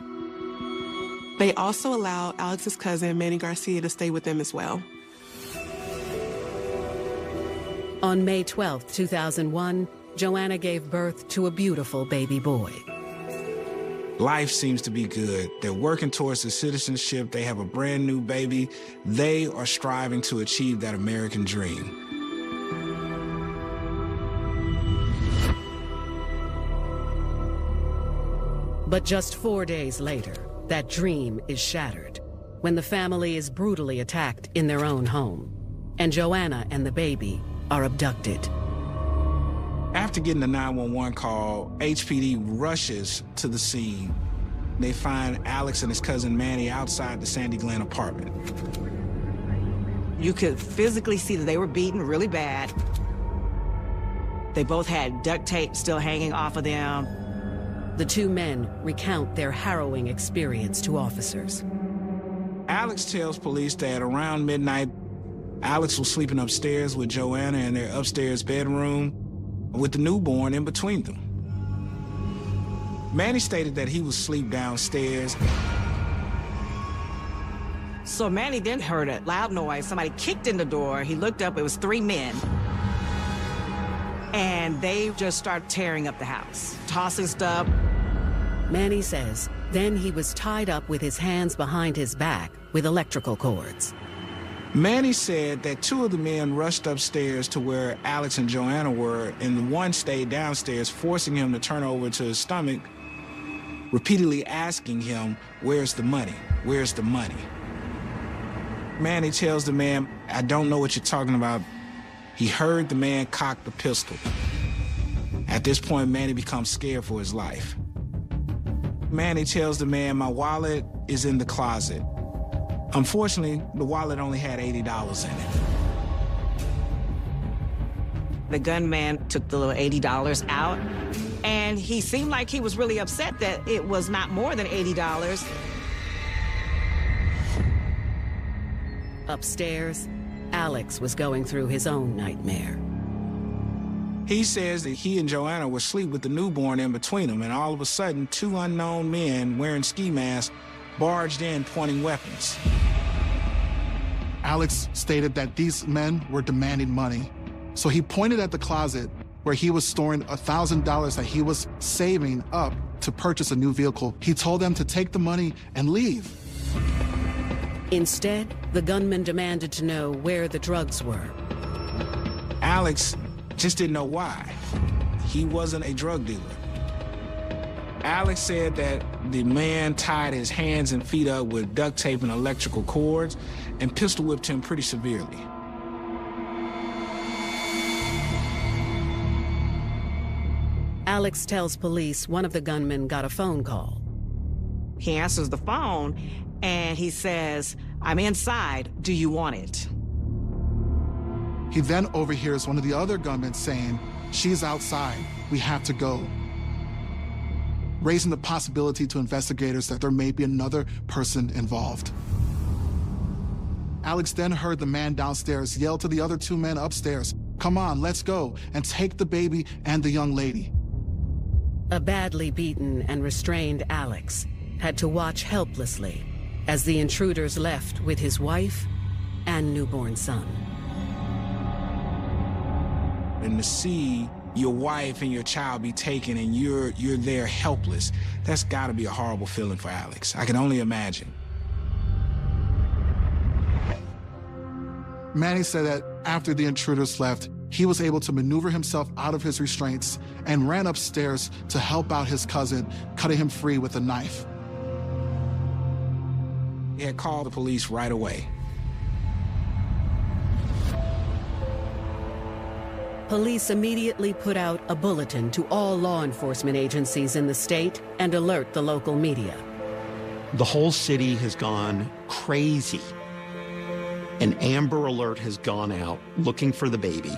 They also allowed Alex's cousin, Manny Garcia, to stay with them as well.
On May 12, 2001, Joanna gave birth to a beautiful baby boy.
Life seems to be good. They're working towards the citizenship. They have a brand new baby. They are striving to achieve that American dream.
But just 4 days later, that dream is shattered when the family is brutally attacked in their own home, and Joanna and the baby are abducted.
After getting the 911 call, HPD rushes to the scene. They find Alex and his cousin Manny outside the Sandy Glen apartment.
You could physically see that they were beaten really bad. They both had duct tape still hanging off of them.
The 2 men recount their harrowing experience to officers.
Alex tells police that around midnight, Alex was sleeping upstairs with Joanna in their upstairs bedroom with the newborn in between them. Manny stated that he was asleep downstairs.
So Manny then heard a loud noise. Somebody kicked in the door. He looked up. It was 3 men. And they just started tearing up the house, tossing stuff.
Manny says then he was tied up with his hands behind his back with electrical cords.
Manny said that 2 of the men rushed upstairs to where Alex and Joanna were, and one stayed downstairs, forcing him to turn over to his stomach, repeatedly asking him, "Where's the money? Where's the money?" Manny tells the man, "I don't know what you're talking about. he heard the man cock the pistol. At this point, Manny becomes scared for his life. Manny tells the man, "My wallet is in the closet." Unfortunately, the wallet only had $80 in it.
The gunman took the little $80 out, and he seemed like he was really upset that it was not more than $80.
Upstairs, Alex was going through his own nightmare.
He says that he and Joanna were asleep with the newborn in between them, and all of a sudden, two unknown men wearing ski masks barged in pointing weapons.
Alex stated that these men were demanding money. So he pointed at the closet where he was storing $1,000 that he was saving up to purchase a new vehicle. He told them to take the money and leave.
Instead, the gunman demanded to know where the drugs were.
Alex just didn't know why. He wasn't a drug dealer. Alex said that the man tied his hands and feet up with duct tape and electrical cords and pistol whipped him pretty severely.
Alex tells police one of the gunmen got a phone call.
He answers the phone and he says, "I'm inside, do you want it?"
He then overhears one of the other gunmen saying, "She's outside, we have to go," raising the possibility to investigators that there may be another person involved. Alex then heard the man downstairs yell to the other two men upstairs, "Come on, let's go, and take the baby and the young lady."
A badly beaten and restrained Alex had to watch helplessly as the intruders left with his wife and newborn son.
And to see your wife and your child be taken and you're there helpless, that's gotta be a horrible feeling for Alex. I can only imagine.
Manny said that after the intruders left, he was able to maneuver himself out of his restraints and ran upstairs to help out his cousin, cutting him free with a knife.
He had called the police right away.
Police immediately put out a bulletin to all law enforcement agencies in the state and alert the local media.
The whole city has gone crazy. An Amber Alert has gone out looking for the baby.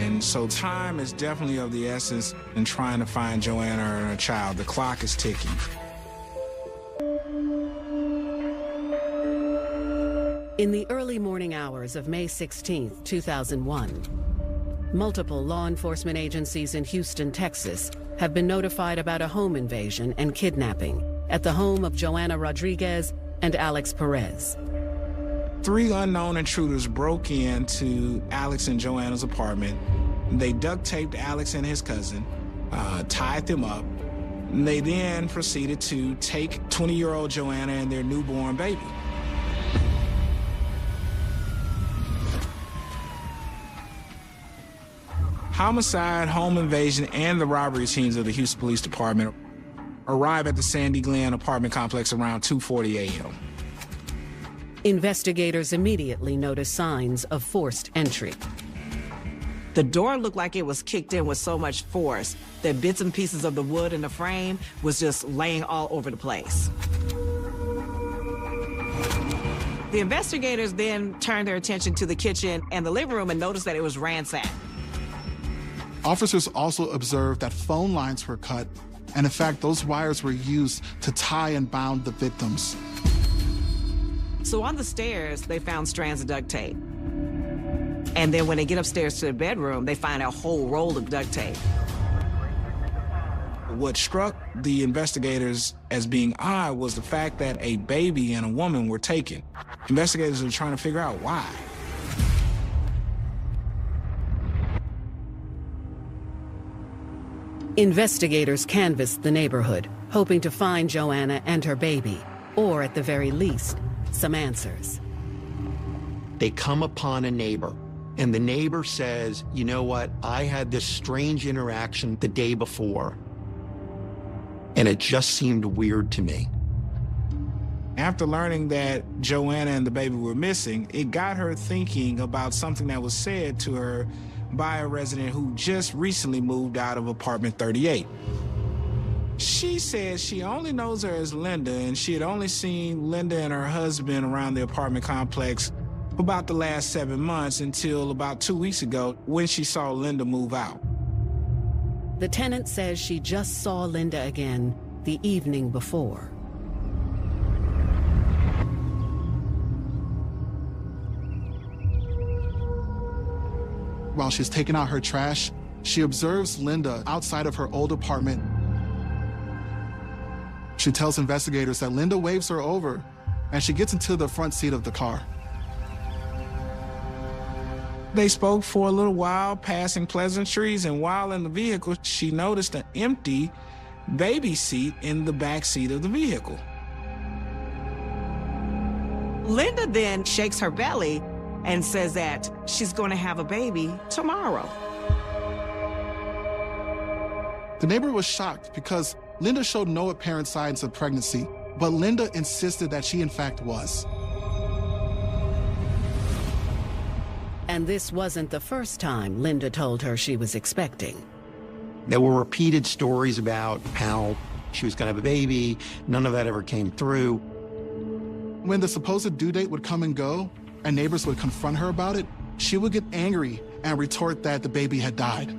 And so time is definitely of the essence in trying to find Joanna and her child. The clock is ticking.
In the early morning hours of May 16, 2001, multiple law enforcement agencies in Houston, Texas, have been notified about a home invasion and kidnapping at the home of Joanna Rodriguez and Alex Perez.
3 unknown intruders broke into Alex and Joanna's apartment. They duct taped Alex and his cousin, tied them up. And they then proceeded to take 20-year-old Joanna and their newborn baby. Homicide, home invasion, and the robbery teams of the Houston Police Department arrive at the Sandy Glen apartment complex around 2:40 a.m.
Investigators immediately noticed signs of forced entry.
The door looked like it was kicked in with so much force that bits and pieces of the wood in the frame was just laying all over the place. The investigators then turned their attention to the kitchen and the living room and noticed that it was ransacked.
Officers also observed that phone lines were cut, and in fact, those wires were used to tie and bound the victims.
So on the stairs, they found strands of duct tape. And then when they get upstairs to the bedroom, they find a whole roll of duct tape.
What struck the investigators as being odd was the fact that a baby and a woman were taken. Investigators are trying to figure out why.
Investigators canvassed the neighborhood, hoping to find Joanna and her baby, or at the very least, some answers.
They come upon a neighbor, and the neighbor says, "You know what? I had this strange interaction the day before, and it just seemed weird to me."
After learning that Joanna and the baby were missing, it got her thinking about something that was said to her by a resident who just recently moved out of apartment 38. She says she only knows her as Linda, and she had only seen Linda and her husband around the apartment complex for about the last 7 months until about 2 weeks ago when she saw Linda move out.
The tenant says she just saw Linda again the evening before.
While she's taking out her trash, she observes Linda outside of her old apartment. She tells investigators that Linda waves her over, and she gets into the front seat of the car.
They spoke for a little while, passing pleasantries, and while in the vehicle, she noticed an empty baby seat in the back seat of the vehicle.
Linda then shakes her belly and says that she's going to have a baby tomorrow.
The neighbor was shocked because Linda showed no apparent signs of pregnancy, but Linda insisted that she in fact was.
And this wasn't the first time Linda told her she was expecting.
There were repeated stories about how she was going to have a baby. None of that ever came through.
When the supposed due date would come and go, and neighbors would confront her about it, she would get angry and retort that the baby had died.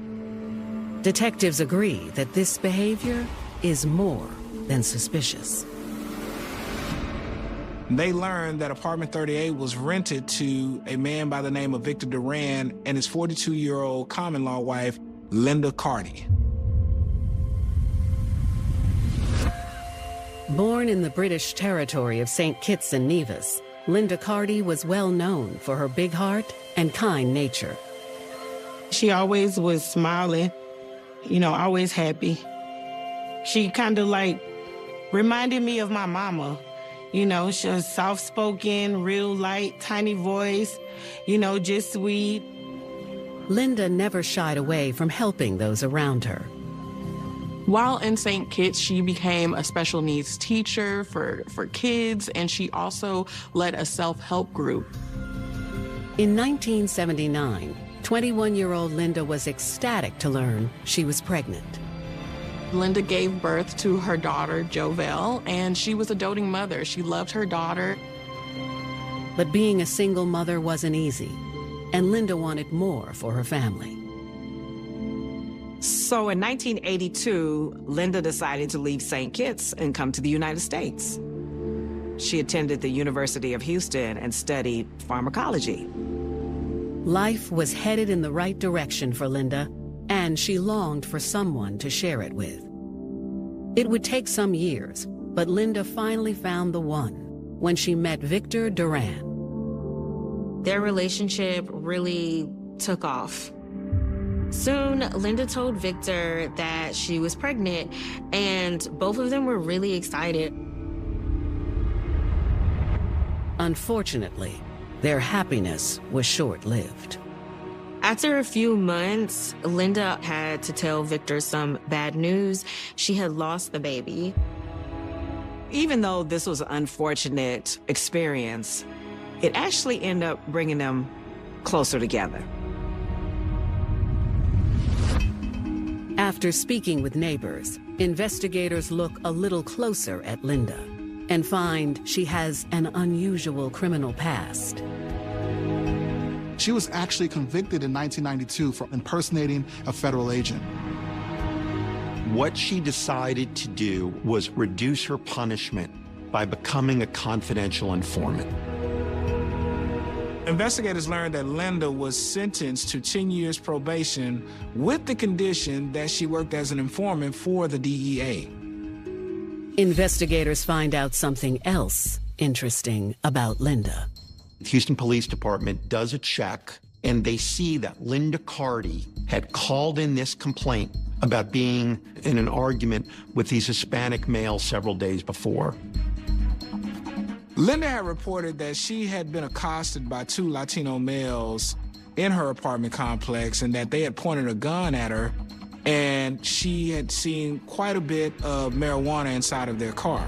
Detectives agree that this behavior is more than suspicious.
They learned that apartment 38 was rented to a man by the name of Victor Duran and his 42-year-old common-law wife, Linda Carty.
Born in the British territory of St. Kitts and Nevis, Linda Carty was well known for her big heart and kind nature.
She always was smiling, always happy. She kind of reminded me of my mama. She was soft-spoken, real light, tiny voice, just sweet.
Linda never shied away from helping those around her.
While in St. Kitts, she became a special needs teacher for kids, and she also led a self-help group.
In 1979, 21-year-old Linda was ecstatic to learn she was pregnant.
Linda gave birth to her daughter, Jovel, and she was a doting mother. She loved her daughter.
But being a single mother wasn't easy, and Linda wanted more for her family.
So in 1982, Linda decided to leave St. Kitts and come to the United States. She attended the University of Houston and studied pharmacology.
Life was headed in the right direction for Linda, and she longed for someone to share it with. It would take some years, but Linda finally found the one when she met Victor Duran.
Their relationship really took off. Soon, Linda told Victor that she was pregnant, and both of them were really excited.
Unfortunately, their happiness was short-lived.
After a few months, Linda had to tell Victor some bad news. She had lost the baby.
Even though this was an unfortunate experience, it actually ended up bringing them closer together.
After speaking with neighbors, investigators look a little closer at Linda and find she has an unusual criminal past.
She was actually convicted in 1992 for impersonating a federal agent.
What she decided to do was reduce her punishment by becoming a confidential informant.
Investigators learned that Linda was sentenced to 10 years probation with the condition that she worked as an informant for the DEA.
Investigators find out something else interesting about Linda.
The Houston Police Department does a check, and they see that Linda Carty had called in this complaint about being in an argument with these Hispanic males several days before.
Linda had reported that she had been accosted by 2 Latino males in her apartment complex and that they had pointed a gun at her, and she had seen quite a bit of marijuana inside of their car.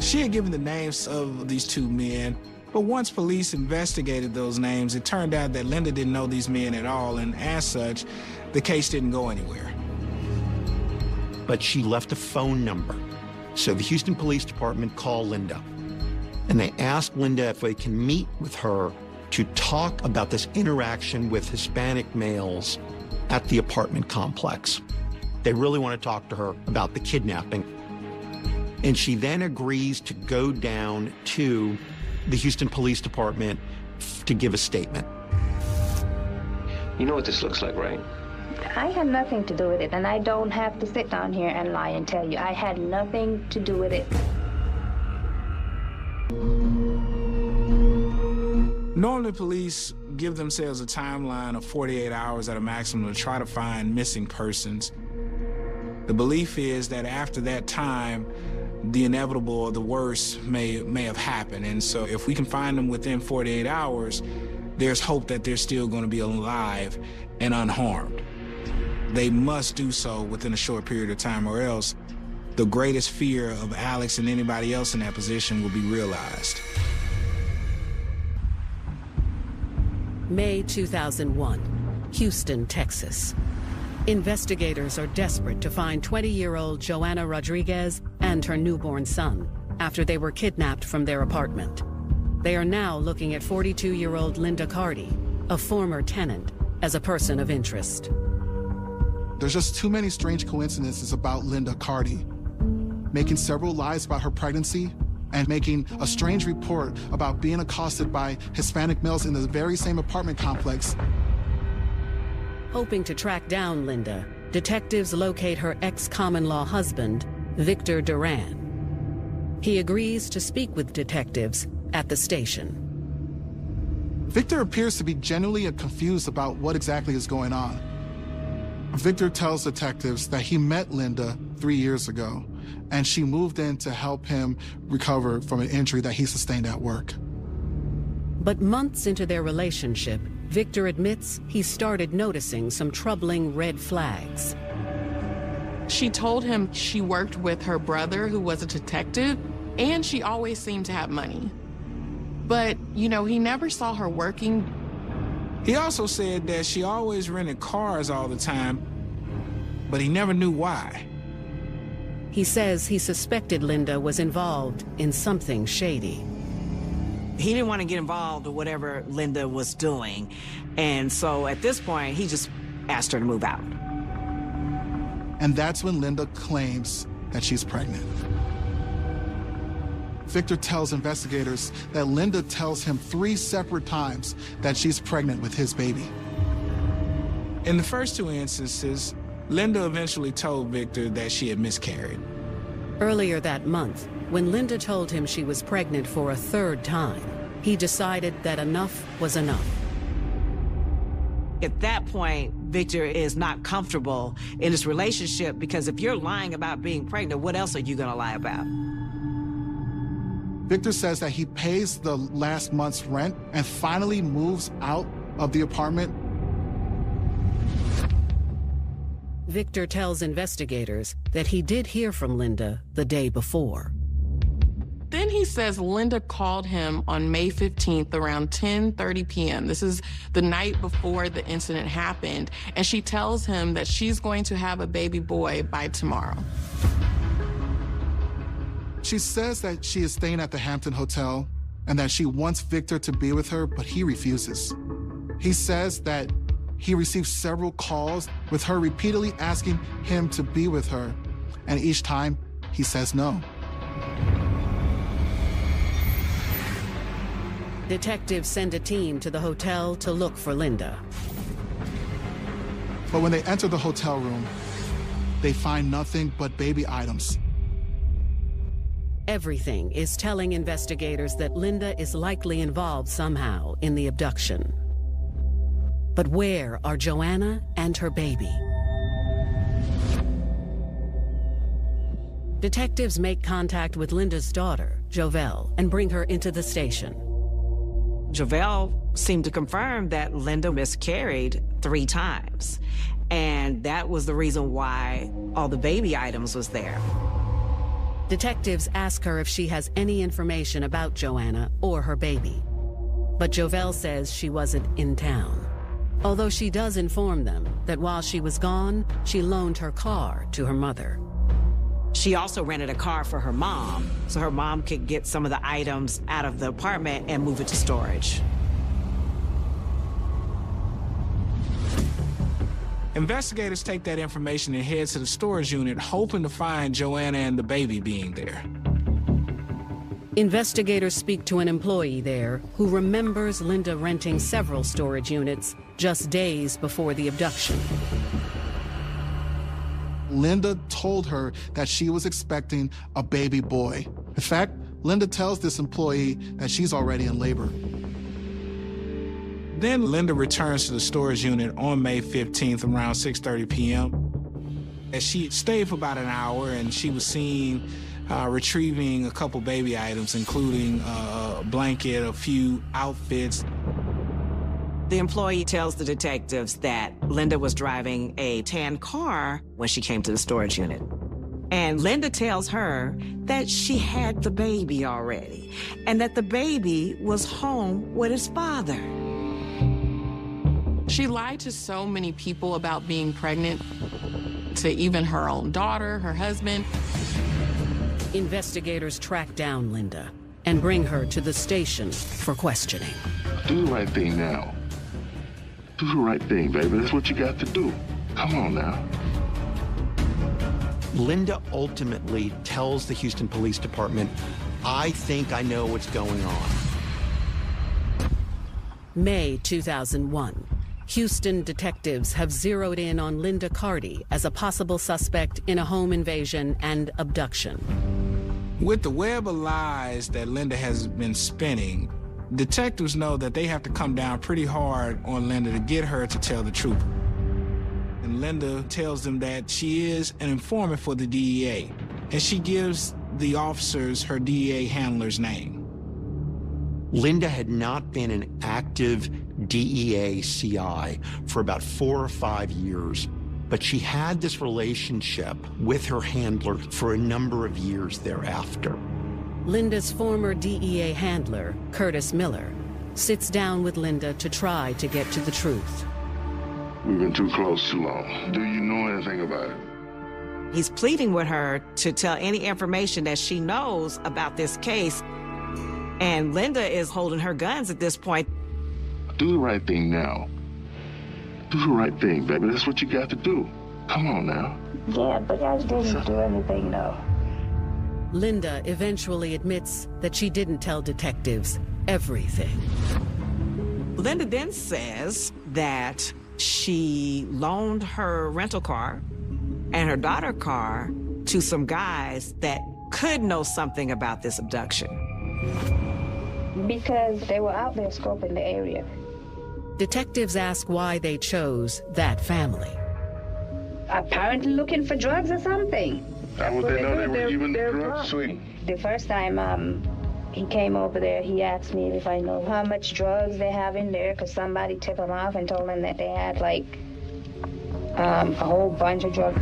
She had given the names of these two men, but once police investigated those names, it turned out that Linda didn't know these men at all, and as such, the case didn't go anywhere.
But she left a phone number. So the Houston Police Department called Linda, and they asked Linda if they can meet with her to talk about this interaction with Hispanic males at the apartment complex. They really want to talk to her about the kidnapping. And she then agrees to go down to the Houston Police Department to give a statement.
You know what this looks like, right?
I had nothing to do with it, and I don't have to sit down here and lie and tell you. I had nothing to do with it.
Normally, police give themselves a timeline of 48 hours at a maximum to try to find missing persons. The belief is that after that time, the inevitable or the worst may have happened. And so if we can find them within 48 hours, there's hope that they're still going to be alive and unharmed. They must do so within a short period of time, or else the greatest fear of Alex and anybody else in that position will be realized.
May 2001, Houston, Texas. Investigators are desperate to find 20-year-old Joanna Rodriguez and her newborn son after they were kidnapped from their apartment. They are now looking at 42-year-old Linda Carty, a former tenant, as a person of interest.
There's just too many strange coincidences about Linda Carty. Making several lies about her pregnancy and making a strange report about being accosted by Hispanic males in the very same apartment complex.
Hoping to track down Linda, detectives locate her ex-common-law husband, Victor Duran. He agrees to speak with detectives at the station.
Victor appears to be genuinely confused about what exactly is going on. Victor tells detectives that he met Linda 3 years ago, and she moved in to help him recover from an injury that he sustained at work.
But months into their relationship, Victor admits he started noticing some troubling red flags.
She told him she worked with her brother, who was a detective, and she always seemed to have money. But, you know, he never saw her working.
He also said that she always rented cars all the time, but he never knew why.
He says he suspected Linda was involved in something shady.
He didn't want to get involved in whatever Linda was doing. And so at this point, he just asked her to move out.
And that's when Linda claims that she's pregnant. Victor tells investigators that Linda tells him 3 separate times that she's pregnant with his baby.
In the first 2 instances, Linda eventually told Victor that she had miscarried.
Earlier that month, when Linda told him she was pregnant for a 3rd time, he decided that enough was enough.
At that point, Victor is not comfortable in his relationship, because if you're lying about being pregnant, what else are you going to lie about?
Victor says that he pays the last month's rent and finally moves out of the apartment.
Victor tells investigators that he did hear from Linda the day before.
Then he says Linda called him on May 15th around 10:30 p.m. This is the night before the incident happened, and she tells him that she's going to have a baby boy by tomorrow.
She says that she is staying at the Hampton Hotel and that she wants Victor to be with her, but he refuses. He says that he received several calls with her repeatedly asking him to be with her, and each time he says no.
Detectives send a team to the hotel to look for Linda.
But when they enter the hotel room, they find nothing but baby items.
Everything is telling investigators that Linda is likely involved somehow in the abduction. But where are Joanna and her baby? Detectives make contact with Linda's daughter, Jovel, and bring her into the station.
Jovel seemed to confirm that Linda miscarried 3 times. And that was the reason why all the baby items was there.
Detectives ask her if she has any information about Joanna or her baby. But Jovell says she wasn't in town. Although she does inform them that while she was gone, she loaned her car to her mother.
She also rented a car for her mom, so her mom could get some of the items out of the apartment and move it to storage.
Investigators take that information and head to the storage unit, hoping to find Joanna and the baby being there.
Investigators speak to an employee there who remembers Linda renting several storage units just days before the abduction.
Linda told her that she was expecting a baby boy. In fact, Linda tells this employee that she's already in labor.
Then Linda returns to the storage unit on May 15th around 6:30 p.m. As she stayed for about an hour, and she was seen retrieving a couple baby items, including a blanket, a few outfits.
The employee tells the detectives that Linda was driving a tan car when she came to the storage unit. And Linda tells her that she had the baby already, and that the baby was home with his father.
She lied to so many people about being pregnant, to even her own daughter, her husband.
Investigators track down Linda and bring her to the station for questioning.
Do the right thing now. Do the right thing, baby. That's what you got to do. Come on now.
Linda ultimately tells the Houston Police Department, "I think I know what's going on."
May 2001. Houston detectives have zeroed in on Linda Carty as a possible suspect in a home invasion and abduction.
With the web of lies that Linda has been spinning, detectives know that they have to come down pretty hard on Linda to get her to tell the truth. And Linda tells them that she is an informant for the DEA, and she gives the officers her DEA handler's name.
Linda had not been an active DEA CI for about 4 or 5 years, but she had this relationship with her handler for a number of years thereafter.
Linda's former DEA handler, Curtis Miller, sits down with Linda to try to get to the truth.
We've been too close too long. Do you know anything about it?
He's pleading with her to tell any information that she knows about this case. And Linda is holding her guns at this point.
Do the right thing now. Do the right thing, baby. That's what you got to do. Come on now.
Yeah, but I didn't do anything, no.
Linda eventually admits that she didn't tell detectives everything.
Linda then says that she loaned her rental car and her daughter's car to some guys that could know something about this abduction.
Because they were out there scoping the area.
Detectives ask why they chose that family.
Apparently looking for drugs or something.
How would they know they were giving the drugs, sweetie?
The first time he came over there, he asked me if I know how much drugs they have in there, because somebody tipped him off and told him that they had like a whole bunch of drugs.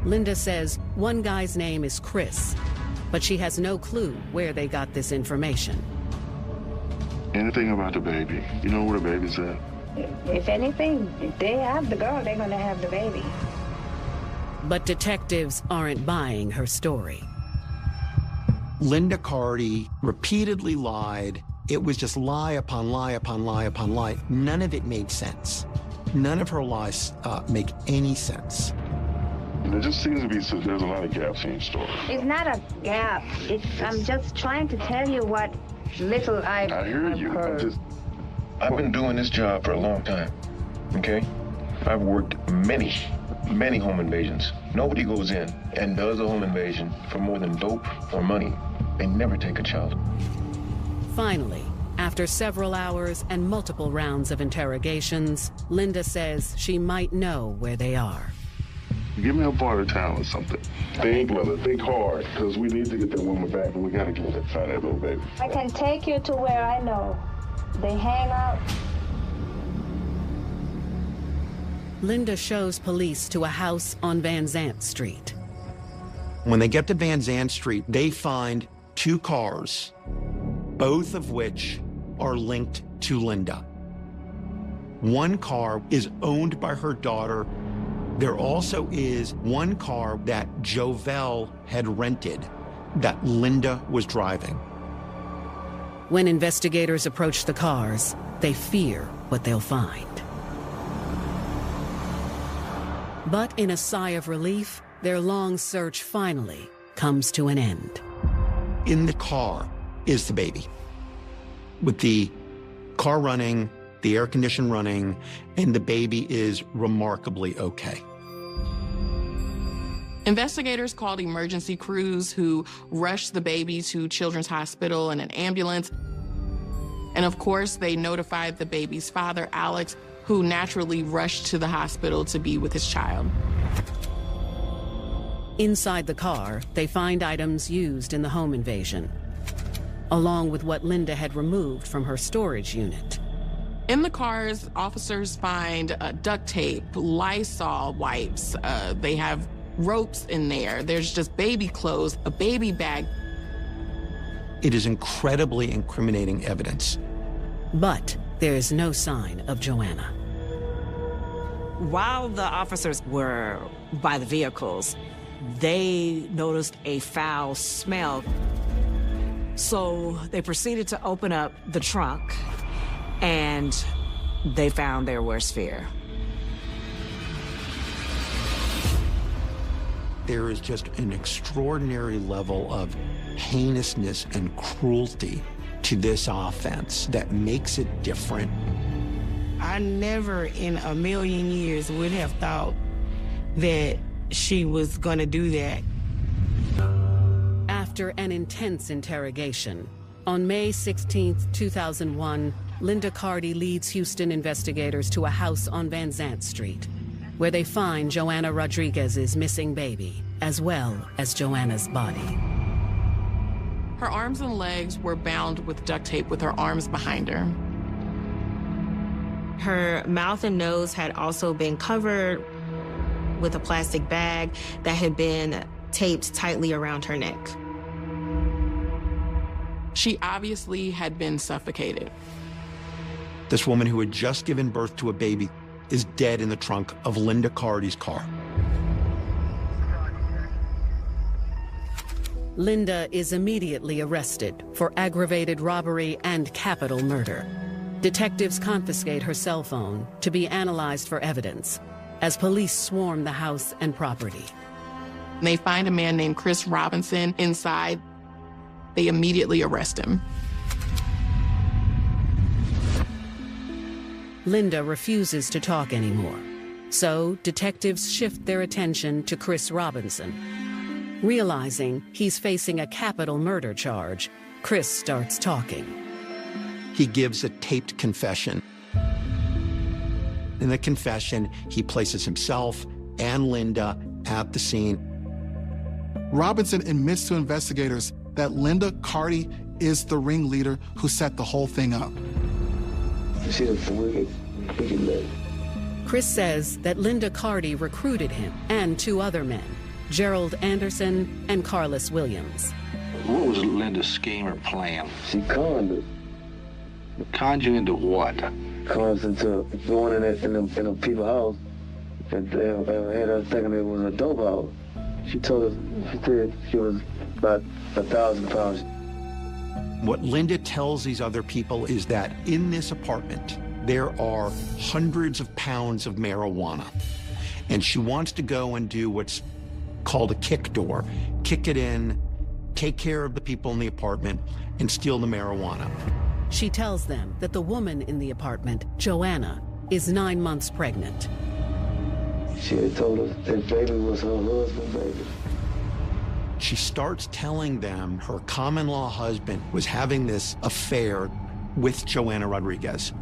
Linda says one guy's name is Chris, but she has no clue where they got this information.
Anything about the baby? You know where the baby's at?
If anything, if they have the girl, they're gonna have the baby.
But detectives aren't buying her story.
Linda Carty repeatedly lied. It was just lie upon lie upon lie upon lie. None of it made sense. None of her lies make any sense.
There just seems to be, there's a lot of gaps in your story.
It's not a gap. I'm just trying to tell you what little I've heard.
I've been doing this job for a long time, okay? I've worked many home invasions. Nobody goes in and does a home invasion for more than dope or money. They never take a child.
Finally, after several hours and multiple rounds of interrogations, Linda says she might know where they are.
Give me a part of town or something. Think, brother, think hard, because we need to get that woman back, and we got to find that little baby.
I can take you to where I know. They hang out.
Linda shows police to a house on Van Zant Street.
When they get to Van Zandt Street, they find 2 cars, both of which are linked to Linda. One car is owned by her daughter. There also is one car that Jovell had rented that Linda was driving.
When investigators approach the cars, they fear what they'll find. But in a sigh of relief, their long search finally comes to an end.
In the car is the baby, with the car running, the air condition running, and the baby is remarkably okay.
Investigators called emergency crews who rushed the baby to Children's Hospital in an ambulance. And of course, they notified the baby's father, Alex, who naturally rushed to the hospital to be with his child.
Inside the car, they find items used in the home invasion, along with what Linda had removed from her storage unit.
In the cars, officers find duct tape, Lysol wipes. They have ropes in there. There's just baby clothes, a baby bag.
It is incredibly incriminating evidence.
But there is no sign of Joanna.
While the officers were by the vehicles, they noticed a foul smell. So they proceeded to open up the trunk, and they found their worst fear.
There is just an extraordinary level of heinousness and cruelty to this offense that makes it different.
I never in a million years would have thought that she was going to do that.
After an intense interrogation, on May 16, 2001, Linda Carty leads Houston investigators to a house on Van Zandt Street, where they find Joanna Rodriguez's missing baby, as well as Joanna's body.
Her arms and legs were bound with duct tape with her arms behind her.
Her mouth and nose had also been covered with a plastic bag that had been taped tightly around her neck.
She obviously had been suffocated.
This woman who had just given birth to a baby is dead in the trunk of Linda Carty's car.
Linda is immediately arrested for aggravated robbery and capital murder. Detectives confiscate her cell phone to be analyzed for evidence as police swarm the house and property.
They find a man named Chris Robinson inside. They immediately arrest him.
Linda refuses to talk anymore, so detectives shift their attention to Chris Robinson. Realizing he's facing a capital murder charge, Chris starts talking.
He gives a taped confession. In the confession, he places himself and Linda at the scene.
Robinson admits to investigators that Linda Carty is the ringleader who set the whole thing up.
She was wicked lady.
Chris says that Linda Carty recruited him and 2 other men, Gerald Anderson and Carlos Williams.
What was Linda's scheme or plan?
She conned us.
Conned you into what?
Conned us into going in a people's house and had us thinking it was a dope house. She told us, she said she was about 1,000 pounds.
What Linda tells these other people is that in this apartment, there are hundreds of pounds of marijuana. And she wants to go and do what's called a kick door, kick it in, take care of the people in the apartment, and steal the marijuana.
She tells them that the woman in the apartment, Joanna, is 9 months pregnant.
She had told us that baby was her husband's baby.
She starts telling them her common-law husband was having this affair with Joanna Rodriguez,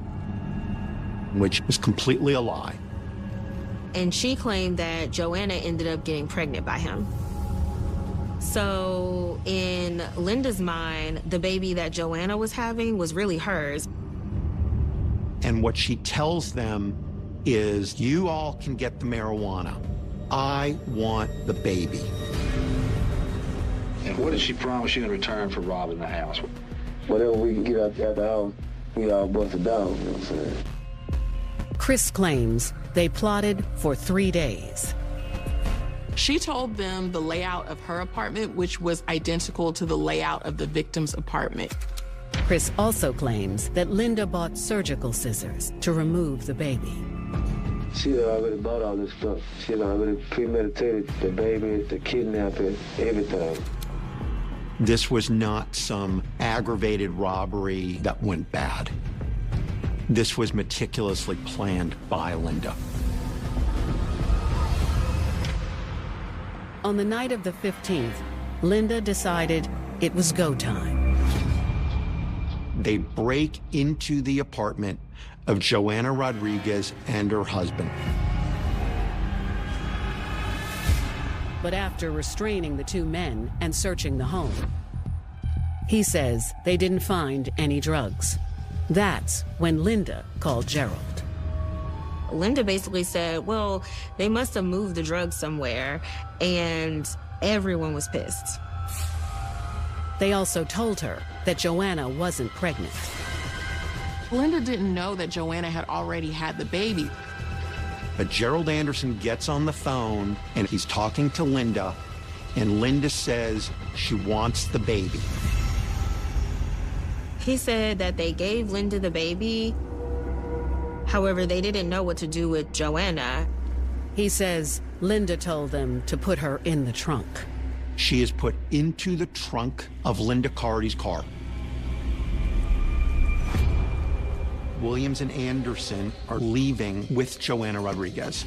which was completely a lie.
And she claimed that Joanna ended up getting pregnant by him. So in Linda's mind, the baby that Joanna was having was really hers.
And what she tells them is, you all can get the marijuana. I want the baby.
What did she promise you in return for robbing the house?
Whatever we can get out the house, we all bust it down, you know what I'm saying?
Chris claims they plotted for 3 days.
She told them the layout of her apartment, which was identical to the layout of the victim's apartment.
Chris also claims that Linda bought surgical scissors to remove the baby.
She had already bought all this stuff. She had already premeditated the baby, the kidnapping, everything.
This was not some aggravated robbery that went bad. This was meticulously planned by Linda.
On the night of the 15th, Linda decided it was go time.
They break into the apartment of Joanna Rodriguez and her husband.
But after restraining the two men and searching the home, he says they didn't find any drugs. That's when Linda called Gerald.
Linda basically said, well, they must have moved the drugs somewhere, and everyone was pissed.
They also told her that Joanna wasn't pregnant.
Linda didn't know that Joanna had already had the baby.
But Gerald Anderson gets on the phone, and he's talking to Linda, and Linda says she wants the baby.
He said that they gave Linda the baby. However, they didn't know what to do with Joanna.
He says Linda told them to put her in the trunk.
She is put into the trunk of Linda Carty's car. Williams and Anderson are leaving with Joanna Rodriguez.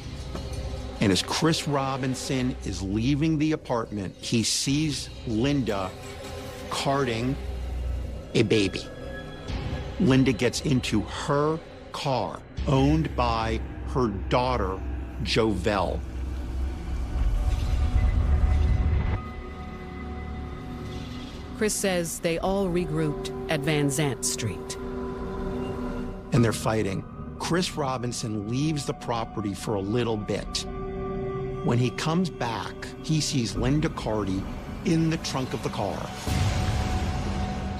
And as Chris Robinson is leaving the apartment, he sees Linda carting a baby. Linda gets into her car, owned by her daughter, Jovelle.
Chris says they all regrouped at Van Zant Street.
And they're fighting. Chris Robinson leaves the property for a little bit. When he comes back, he sees Linda Carty in the trunk of the car.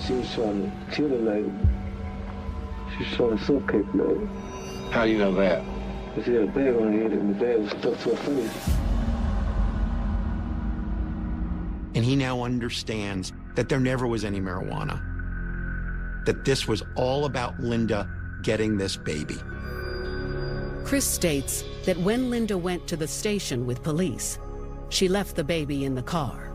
She was trying to kill the lady. She was trying to suffocate the lady.
How do you know that?
Because she had a bag on her head and the bag was stuck to her face.
And he now understands that there never was any marijuana. That this was all about Linda getting this baby.
Chris states that when Linda went to the station with police, she left the baby in the car.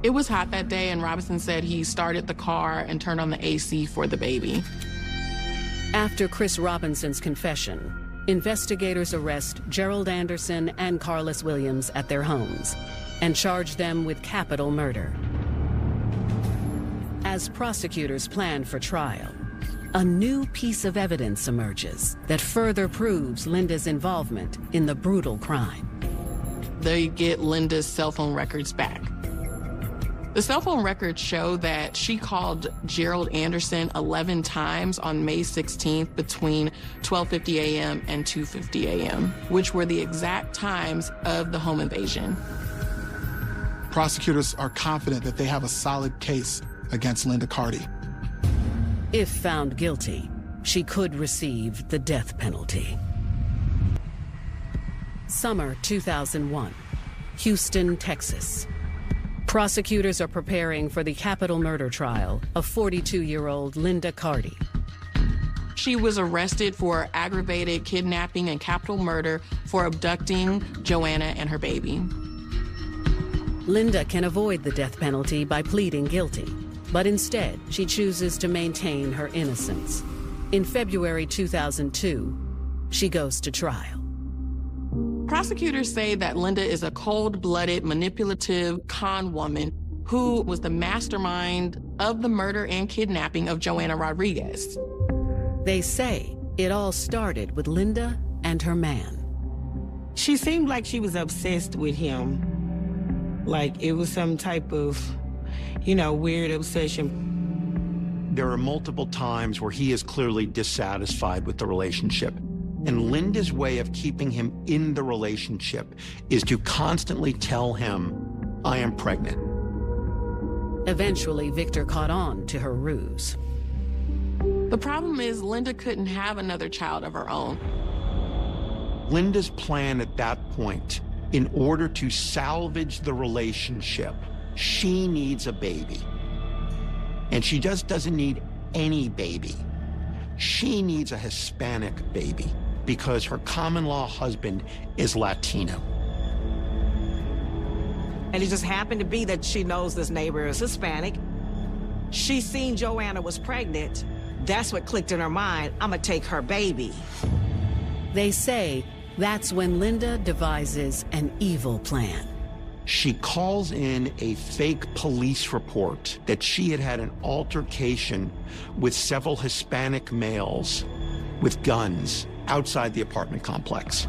It was hot that day, and Robinson said he started the car and turned on the AC for the baby.
After Chris Robinson's confession, investigators arrest Gerald Anderson and Carlos Williams at their homes and charge them with capital murder. As prosecutors plan for trial, a new piece of evidence emerges that further proves Linda's involvement in the brutal crime.
They get Linda's cell phone records back. The cell phone records show that she called Gerald Anderson 11 times on May 16th between 12:50 a.m. and 2:50 a.m., which were the exact times of the home invasion.
Prosecutors are confident that they have a solid case against Linda Carty.
If found guilty, she could receive the death penalty. Summer 2001, Houston, Texas. Prosecutors are preparing for the capital murder trial of 42-year-old Linda Carty.
She was arrested for aggravated kidnapping and capital murder for abducting Joanna and her baby.
Linda can avoid the death penalty by pleading guilty, but instead she chooses to maintain her innocence. In February 2002, she goes to trial.
Prosecutors say that Linda is a cold-blooded, manipulative con woman who was the mastermind of the murder and kidnapping of Joanna Rodriguez.
They say it all started with Linda and her man.
She seemed like she was obsessed with him. Like it was some type of, weird obsession.
There are multiple times where he is clearly dissatisfied with the relationship. And Linda's way of keeping him in the relationship is to constantly tell him, I am pregnant.
Eventually, Victor caught on to her ruse.
The problem is Linda couldn't have another child of her own.
Linda's plan at that point, in order to salvage the relationship, she needs a baby. And she just doesn't need any baby. She needs a Hispanic baby because her common-law husband is Latino.
And it just happened to be that she knows this neighbor is Hispanic. She seen Joanna was pregnant. That's what clicked in her mind. I'm gonna take her baby.
They say that's when Linda devises an evil plan.
She calls in a fake police report that she had had an altercation with several Hispanic males with guns outside the apartment complex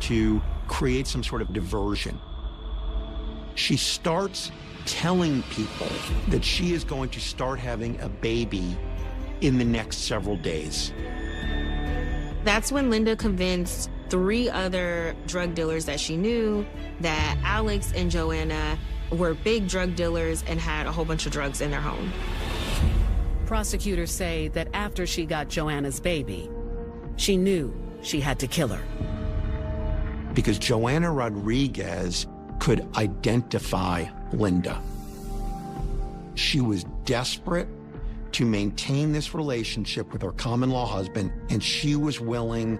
to create some sort of diversion. She starts telling people that she is going to start having a baby in the next several days.
That's when Linda convinced 3 other drug dealers that she knew that Alex and Joanna were big drug dealers and had a whole bunch of drugs in their home.
Prosecutors say that after she got Joanna's baby, she knew she had to kill her.
Because Joanna Rodriguez could identify Linda. She was desperate to maintain this relationship with her common-law husband, and she was willing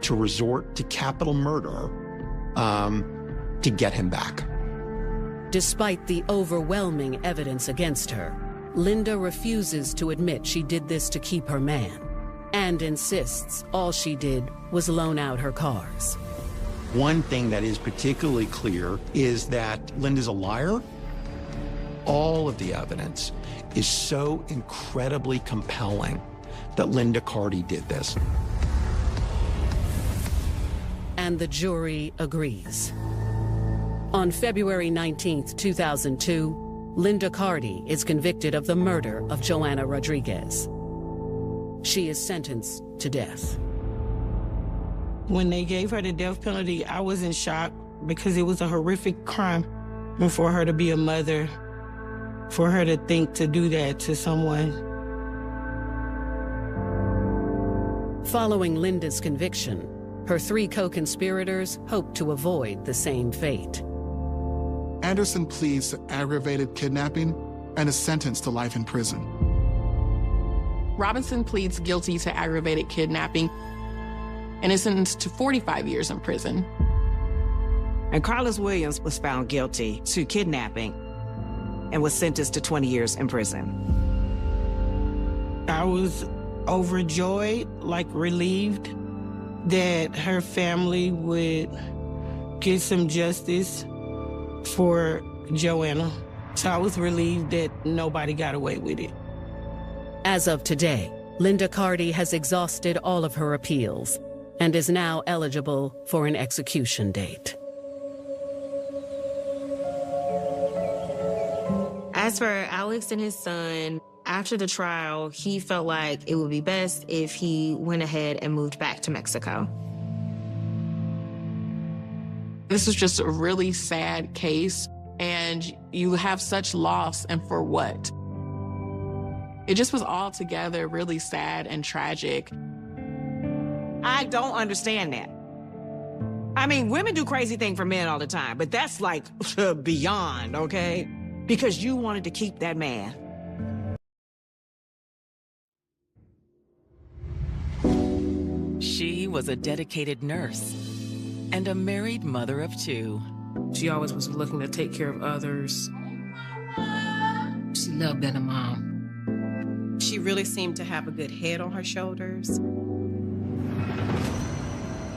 to resort to capital murder to get him back.
Despite the overwhelming evidence against her, Linda refuses to admit she did this to keep her man and insists all she did was loan out her cars.
One thing that is particularly clear is that Linda's a liar. All of the evidence is so incredibly compelling that Linda Carty did this.
And the jury agrees. On February 19th, 2002, Linda Carty is convicted of the murder of Joanna Rodriguez. She is sentenced to death.
When they gave her the death penalty, I was in shock because it was a horrific crime. And for her to be a mother, for her to think to do that to someone.
Following Linda's conviction, her 3 co-conspirators hoped to avoid the same fate.
Anderson pleads to aggravated kidnapping and is sentenced to life in prison.
Robinson pleads guilty to aggravated kidnapping and is sentenced to 45 years in prison.
And Carlos Williams was found guilty to kidnapping and was sentenced to 20 years in prison.
I was overjoyed, like relieved, that her family would get some justice for Joanna. So I was relieved that nobody got away with it.
As of today, Linda Carty has exhausted all of her appeals and is now eligible for an execution date.
As for Alex and his son, after the trial, he felt like it would be best if he went ahead and moved back to Mexico.
This was just a really sad case, and you have such loss, and for what? It just was altogether really sad and tragic.
I don't understand that. I mean, women do crazy things for men all the time, but that's like beyond, okay? Because you wanted to keep that man.
She was a dedicated nurse and a married mother of 2.
She always was looking to take care of others. She loved being a mom.
She really seemed to have a good head on her shoulders.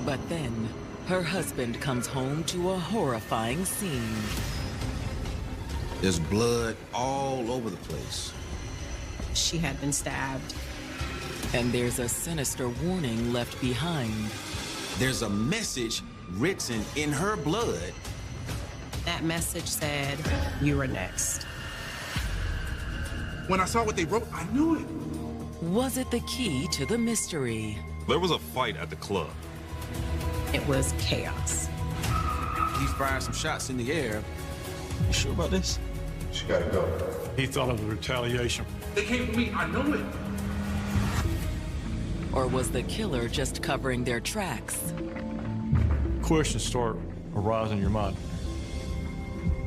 But then, her husband comes home to a horrifying scene.
There's blood all over the place.
She had been stabbed.
And there's a sinister warning left behind.
There's a message written in her blood.
That message said, "You are next."
When I saw what they wrote, I knew it.
Was it the key to the mystery?
There was a fight at the club.
It was chaos.
He fired some shots in the air. You sure about this?
She gotta go.
He thought it was retaliation.
They came for me, I know it.
Or was the killer just covering their tracks?
Questions start arising in your mind.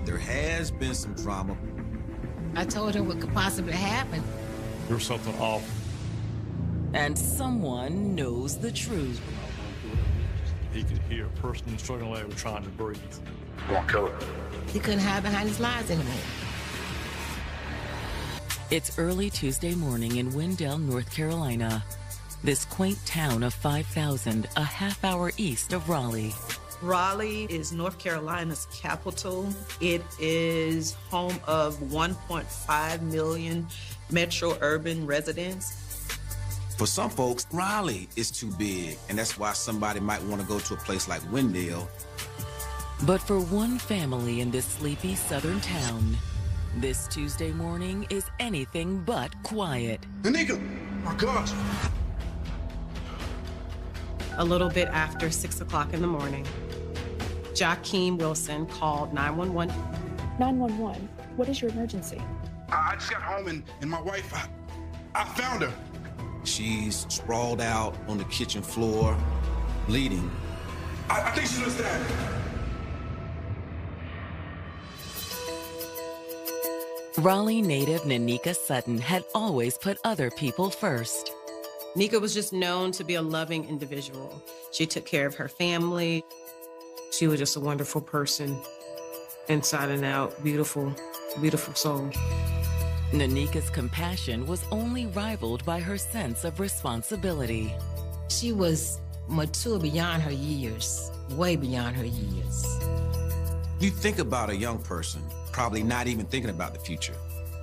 There has been some drama.
I told her what could possibly happen.
There was something off.
And someone knows the truth.
He could hear a person struggling like was trying to breathe.
Won't kill her.
He couldn't hide behind his lies anymore.
It's early Tuesday morning in Wendell, North Carolina. This quaint town of 5,000, a half-hour east of Raleigh.
Raleigh is North Carolina's capital. It is home of 1.5 million metro urban residents.
For some folks, Raleigh is too big, and that's why somebody might want to go to a place like Wendell.
But for one family in this sleepy southern town, this Tuesday morning is anything but quiet.
Anika! My gosh!
A little bit after 6 o'clock in the morning, Jakeem Wilson called 911.
911, what is your emergency?
I just got home and my wife, I found her.
She's sprawled out on the kitchen floor, bleeding.
I think she was stabbed.
Raleigh native Nanika Sutton had always put other people first.
Nika was just known to be a loving individual. She took care of her family.
She was just a wonderful person, inside and out, beautiful, beautiful soul.
Nanika's compassion was only rivaled by her sense of responsibility.
She was mature beyond her years, way beyond her years.
You think about a young person, probably not even thinking about the future.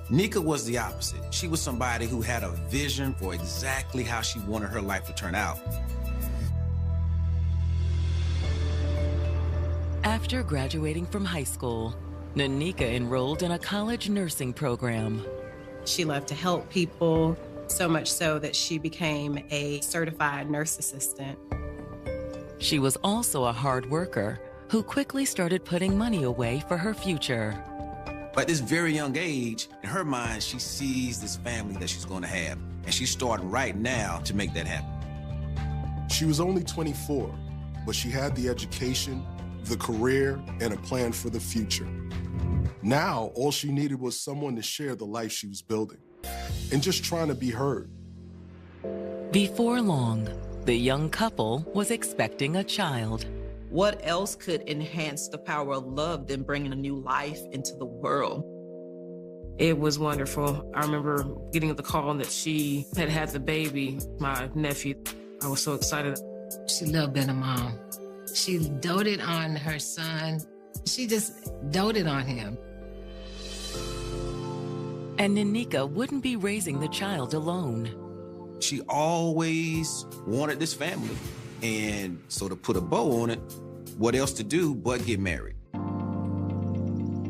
Nika was the opposite. She was somebody who had a vision for exactly how she wanted her life to turn out.
After graduating from high school, Nanika enrolled in a college nursing program.
She loved to help people, so much so that she became a certified nurse assistant.
She was also a hard worker who quickly started putting money away for her future.
But at this very young age, in her mind, she sees this family that she's going to have, and she's starting right now to make that happen.
She was only 24, but she had the education, the career, and a plan for the future. Now, all she needed was someone to share the life she was building, and just trying to be heard.
Before long, the young couple was expecting a child.
What else could enhance the power of love than bringing a new life into the world?
It was wonderful. I remember getting the call that she had had the baby, my nephew. I was so excited. She loved being a mom. She doted on her son. She just doted on him.
And Nanika wouldn't be raising the child alone.
She always wanted this family. And so to put a bow on it, what else to do but get married?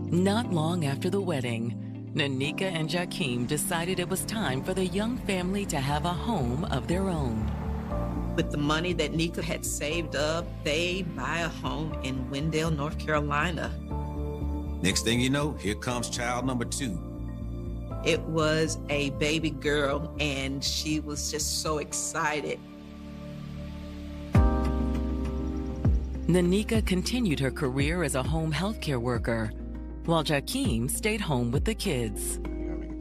Not long after the wedding, Nanika and Jakeem decided it was time for the young family to have a home of their own.
With the money that Nika had saved up, they buy a home in Wendell, North Carolina.
Next thing you know, here comes child number 2.
It was a baby girl, and she was just so excited.
Nanika continued her career as a home healthcare worker, while Jakeem stayed home with the kids.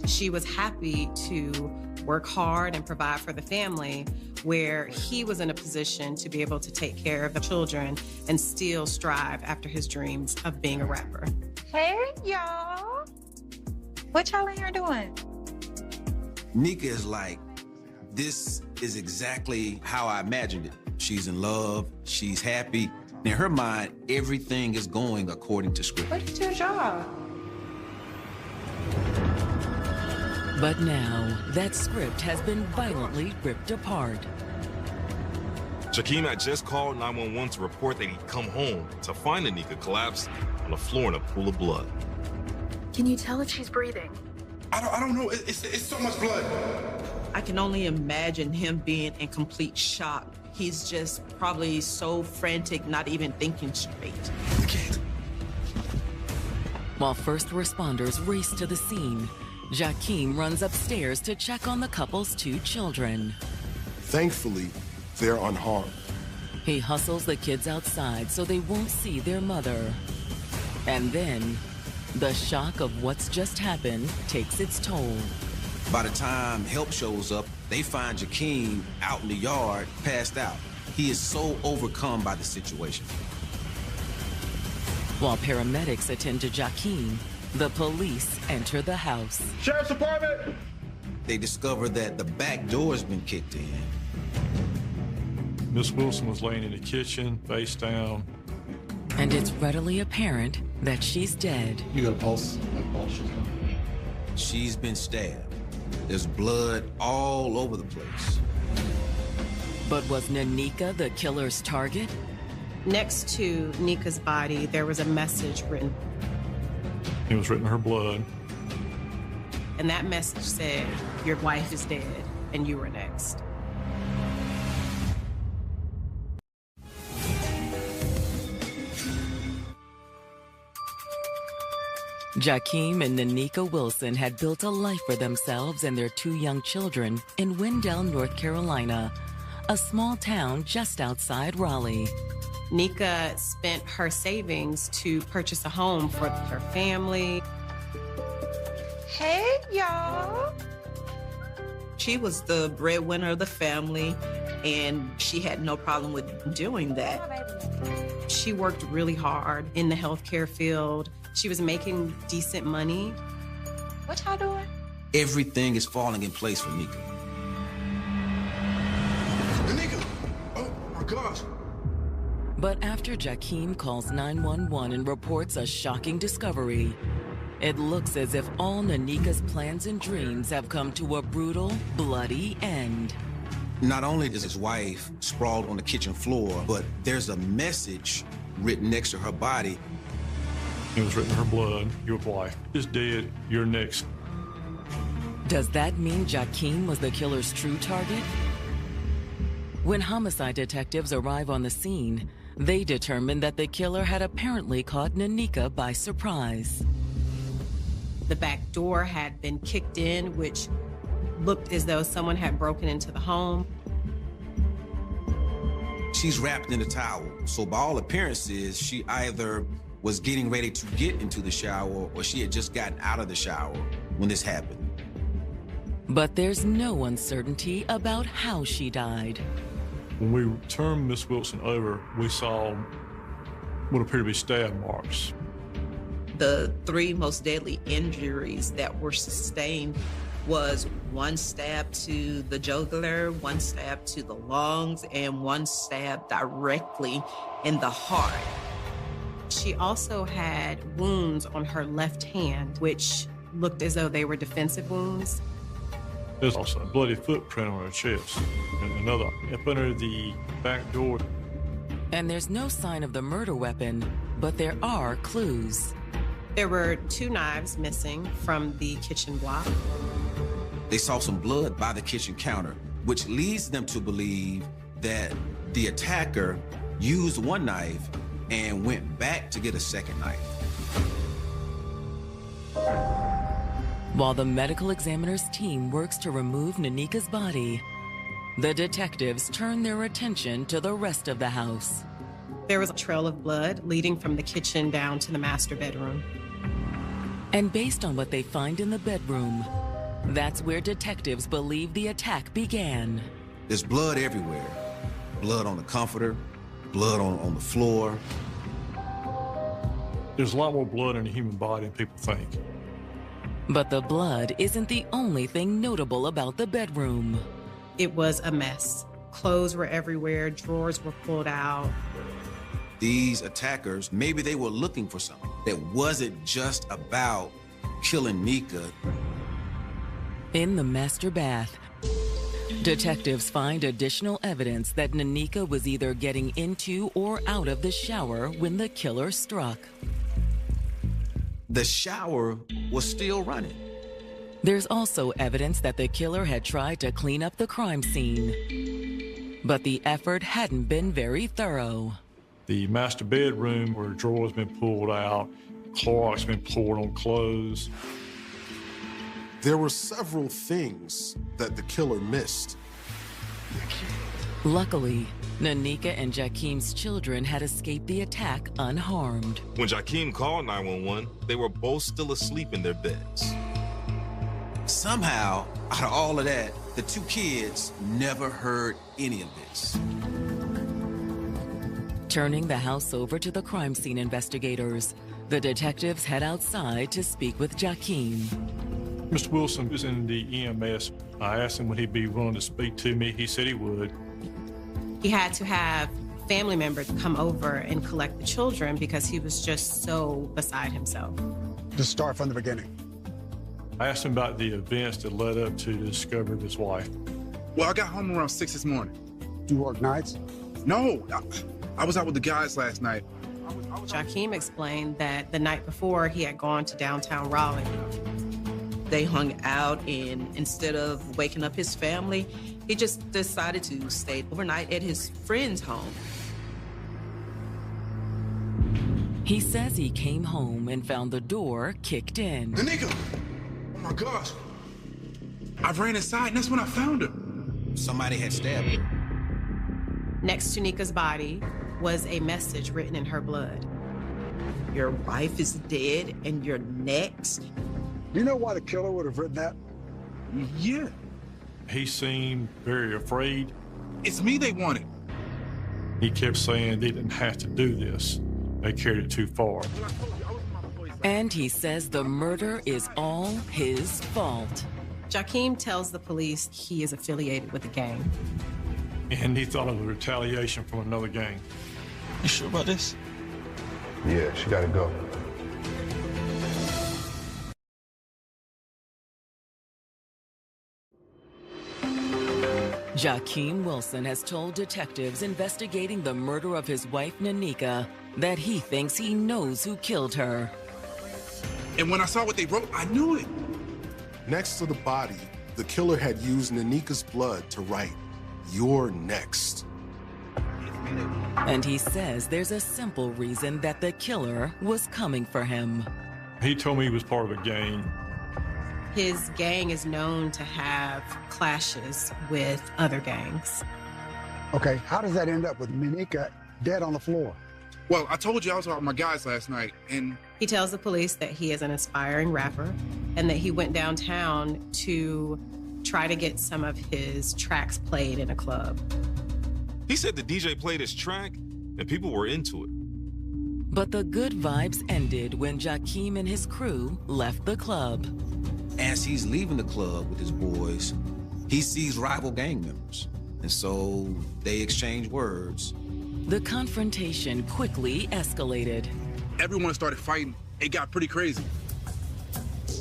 She was happy to work hard and provide for the family, where he was in a position to be able to take care of the children and still strive after his dreams of being a rapper.
Hey, y'all. What y'all in here doing?
Nika is like, this is exactly how I imagined it. She's in love, she's happy. In her mind, everything is going according to script.
What's your job?
But now, that script has been violently ripped apart.
Jakeem had just called 911 to report that he'd come home to find Nanika collapsed on the floor in a pool of blood.
Can you tell if she's breathing?
I don't know. It's so much blood.
I can only imagine him being in complete shock. He's just probably so frantic, not even thinking straight.
While first responders race to the scene, Jakeem runs upstairs to check on the couple's 2 children.
Thankfully, they're unharmed.
He hustles the kids outside so they won't see their mother. And then, the shock of what's just happened takes its toll.
By the time help shows up, they find Jakeem out in the yard, passed out. He is so overcome by the situation.
While paramedics attend to Jakeem, the police enter the house.
Sheriff's Department!
They discover that the back door's been kicked in.
Miss Wilson was laying in the kitchen, face down.
And it's readily apparent that she's dead.
You got a pulse?
She's been stabbed. There's blood all over the place.
But was Nanika the killer's target?
Next to Nika's body, there was a message written.
It was written in her blood.
And that message said, "Your wife is dead, and you were next."
Jakeem and Nanika Wilson had built a life for themselves and their 2 young children in Wendell, North Carolina, a small town just outside Raleigh.
Nika spent her savings to purchase a home for her family.
Hey, y'all.
She was the breadwinner of the family, and she had no problem with doing that.
She worked really hard in the healthcare field. She was making decent money.
What y'all doing?
Everything is falling in place for Nika.
Nika! Oh, my gosh.
But after Jakeem calls 911 and reports a shocking discovery, it looks as if all Nanika's plans and dreams have come to a brutal, bloody end.
Not only is his wife sprawled on the kitchen floor, but there's a message written next to her body.
It was written in her blood. Your wife is dead. You're next.
Does that mean Jakeem was the killer's true target? When homicide detectives arrive on the scene, they determine that the killer had apparently caught Nanika by surprise.
The back door had been kicked in, which looked as though someone had broken into the home.
She's wrapped in a towel, so by all appearances, she either was getting ready to get into the shower or she had just gotten out of the shower when this happened.
But there's no uncertainty about how she died.
When we turned Miss Wilson over, we saw what appeared to be stab marks.
The 3 most deadly injuries that were sustained was 1 stab to the jugular, 1 stab to the lungs, and 1 stab directly in the heart.
She also had wounds on her left hand, which looked as though they were defensive wounds.
There's also a bloody footprint on her chest and another up under the back door.
And there's no sign of the murder weapon, but there are clues.
There were 2 knives missing from the kitchen block.
They saw some blood by the kitchen counter, which leads them to believe that the attacker used 1 knife and went back to get a 2nd knife.
While the medical examiner's team works to remove Nanika's body, the detectives turn their attention to the rest of the house.
There was a trail of blood leading from the kitchen down to the master bedroom.
And based on what they find in the bedroom, that's where detectives believe the attack began.
There's blood everywhere. Blood on the comforter, blood on the floor.
There's a lot more blood in the human body than people think.
But the blood isn't the only thing notable about the bedroom.
It was a mess. Clothes were everywhere, drawers were pulled out.
These attackers, maybe they were looking for something that wasn't just about killing Nika.
In the master bath, detectives find additional evidence that Nanika was either getting into or out of the shower when the killer struck.
The shower was still running.
There's also evidence that the killer had tried to clean up the crime scene, but the effort hadn't been very thorough.
The master bedroom where drawers been pulled out, Clorox been poured on clothes.
There were several things that the killer missed.
Luckily, Nanika and Jakeem's children had escaped the attack unharmed.
When Jakeem called 911, they were both still asleep in their beds.
Somehow, out of all of that, the two kids never heard any of this.
Turning the house over to the crime scene investigators, the detectives head outside to speak with Jakeem.
Mr. Wilson was in the EMS. I asked him would he be willing to speak to me. He said he would.
He had to have family members come over and collect the children because he was just so beside himself.
Just start from the beginning.
I asked him about the events that led up to the discovery of his wife.
Well, I got home around 6 this morning.
Do you work nights?
No, I was out with the guys last night.
Jakeem explained that the night before he had gone to downtown Raleigh.
They hung out, and instead of waking up his family, he just decided to stay overnight at his friend's home.
He says he came home and found the door kicked in.
Nanika! Oh my gosh! I ran inside and that's when I found her.
Somebody had stabbed her.
Next to Nika's body was a message written in her blood.
Your wife is dead and you're next.
Do you know why the killer would have written that?
Yeah.
He seemed very afraid.
It's me they wanted.
He kept saying they didn't have to do this. They carried it too far.
And he says the murder is all his fault.
Jakeem tells the police he is affiliated with the gang.
And he thought of the retaliation from another gang.
You sure about this?
Yeah, she gotta go.
Jakeem Wilson has told detectives investigating the murder of his wife, Nanika, that he thinks he knows who killed her.
And when I saw what they wrote, I knew it.
Next to the body, the killer had used Nanika's blood to write, "You're next."
And he says there's a simple reason that the killer was coming for him.
He told me he was part of a gang.
His gang is known to have clashes with other gangs.
Okay, how does that end up with Nanika dead on the floor?
Well, I told you I was out with my guys last night, and...
He tells the police that he is an aspiring rapper and that he went downtown to try to get some of his tracks played in a club.
He said the DJ played his track and people were into it.
But the good vibes ended when Jakeem and his crew left the club.
As he's leaving the club with his boys, he sees rival gang members. And so they exchange words.
The confrontation quickly escalated.
Everyone started fighting. It got pretty crazy.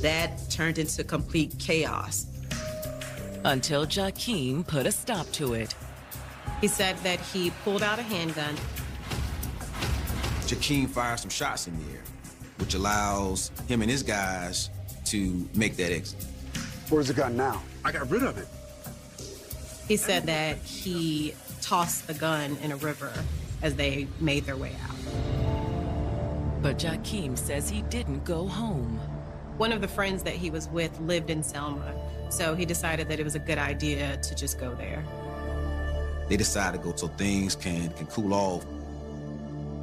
That turned into complete chaos.
Until Jakeem put a stop to it.
He said that he pulled out a handgun.
Jakeem fires some shots in the air, which allows him and his guys to make that exit.
Where's the gun now?
I got rid of it.
He said that he tossed the gun in a river as they made their way out.
But Jakeem says he didn't go home.
One of the friends that he was with lived in Selma, so he decided that it was a good idea to just go there.
They decide to go so things can cool off.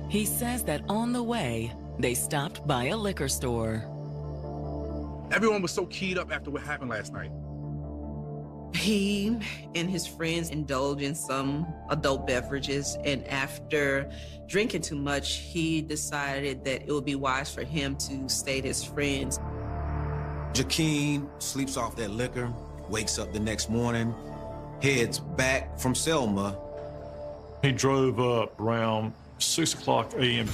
He says that on the way, they stopped by a liquor store.
Everyone was so keyed up after what happened last night.
He and his friends indulged in some adult beverages, and after drinking too much, he decided that it would be wise for him to stay at his friends.
Jakeem sleeps off that liquor, wakes up the next morning, heads back from Selma.
He drove up around 6 o'clock a.m.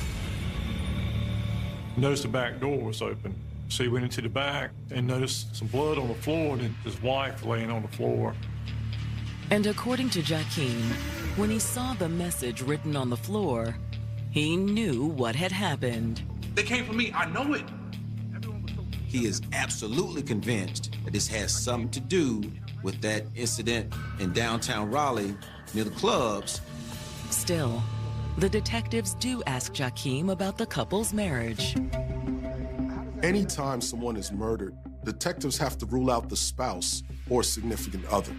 Noticed the back door was open. So he went into the back and noticed some blood on the floor and his wife laying on the floor.
And according to Jakeem, when he saw the message written on the floor, he knew what had happened.
They came for me, I know it.
He is absolutely convinced that this has something to do with that incident in downtown Raleigh near the clubs.
Still, the detectives do ask Jakeem about the couple's marriage.
Anytime someone is murdered, detectives have to rule out the spouse or significant other.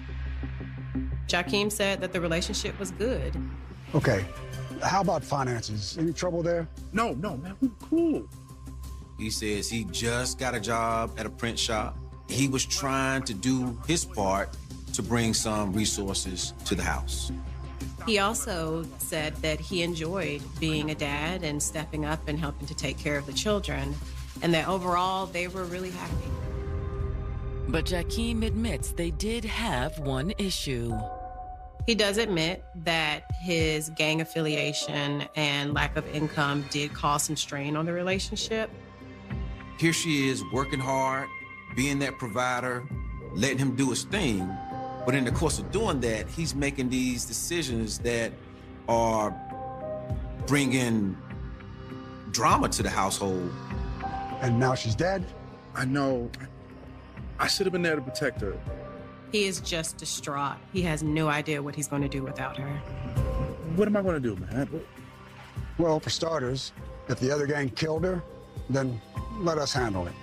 Jakeem said that the relationship was good.
Okay, how about finances? Any trouble there?
No, man, we're cool.
He says he just got a job at a print shop. He was trying to do his part to bring some resources to the house.
He also said that he enjoyed being a dad and stepping up and helping to take care of the children, and that overall they were really happy.
But Jakeem admits they did have one issue.
He does admit that his gang affiliation and lack of income did cause some strain on the relationship.
Here she is working hard, being that provider, letting him do his thing. But in the course of doing that, he's making these decisions that are bringing drama to the household.
And now she's dead?
I know. I should have been there to protect her.
He is just distraught. He has no idea what he's going to do without her.
What am I going to do, man?
Well, for starters, if the other gang killed her, then let us handle it.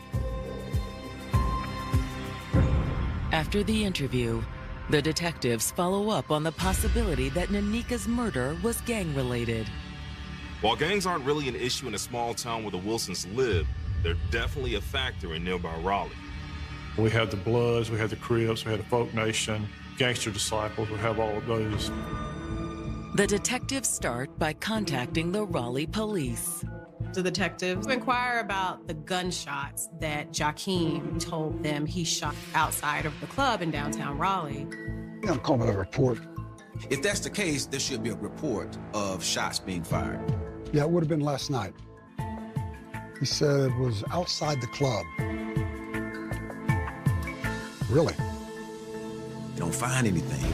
After the interview, the detectives follow up on the possibility that Nanika's murder was gang-related.
While gangs aren't really an issue in a small town where the Wilsons live, they're definitely a factor in nearby Raleigh.
We had the Bloods, we had the Crips, we had the Folk Nation, Gangster Disciples, we have all of those.
The detectives start by contacting the Raleigh police.
The detectives inquire about the gunshots that Jakeem told them he shot outside of the club in downtown Raleigh.
I'm calling it a report.
If that's the case, there should be a report of shots being fired.
Yeah, it would have been last night. He said it was outside the club. Really?
They don't find anything.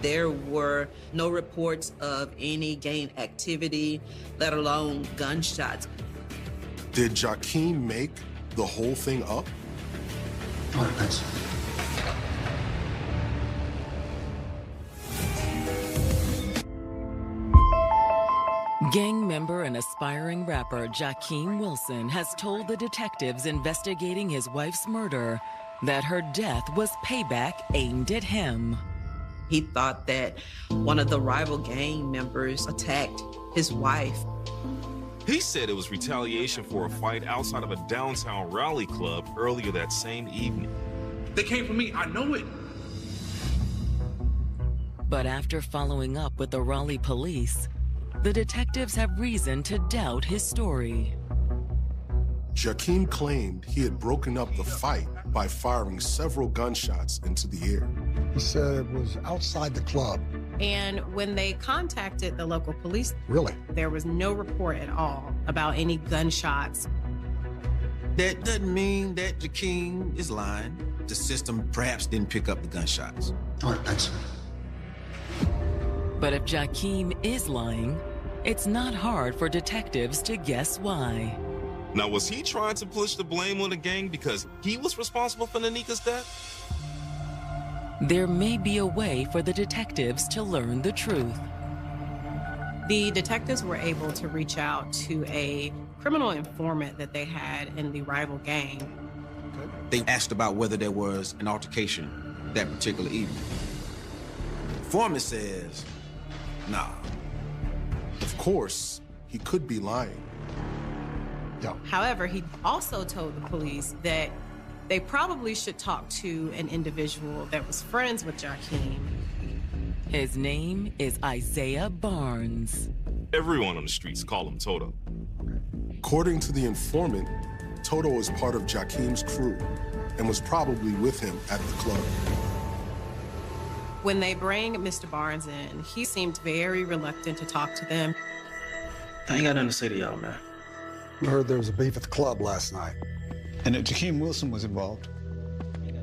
There were no reports of any gang activity, let alone gunshots.
Did Jakeem make the whole thing up?
All right, thanks.
Gang member and aspiring rapper Jakeem Wilson has told the detectives investigating his wife's murder that her death was payback aimed at him.
He thought that one of the rival gang members attacked his wife.
He said it was retaliation for a fight outside of a downtown Raleigh club earlier that same evening.
They came for me, I know it.
But after following up with the Raleigh police, the detectives have reason to doubt his story.
Jakeem claimed he had broken up the fight by firing several gunshots into the air.
He said it was outside the club.
And when they contacted the local police,
Really?
there was no report at all about any gunshots.
That doesn't mean that Jakeem is lying. The system perhaps didn't pick up the gunshots.
All right, thanks.
But if Jakeem is lying, it's not hard for detectives to guess why.
Now, was he trying to push the blame on the gang because he was responsible for Nanika's death?
There may be a way for the detectives to learn the truth.
The detectives were able to reach out to a criminal informant that they had in the rival gang.
They asked about whether there was an altercation that particular evening. The informant says, nah.
Of course, he could be lying.
Yeah.
However, he also told the police that they probably should talk to an individual that was friends with Jakeem.
His name is Isaiah Barnes.
Everyone on the streets call him Toto.
According to the informant, Toto is part of Jakeem's crew and was probably with him at the club.
When they bring Mr. Barnes in, he seemed very reluctant to talk to them.
I ain't got nothing to say to y'all, man.
I heard there was a beef at the club last night.
And that Jakeem Wilson was involved.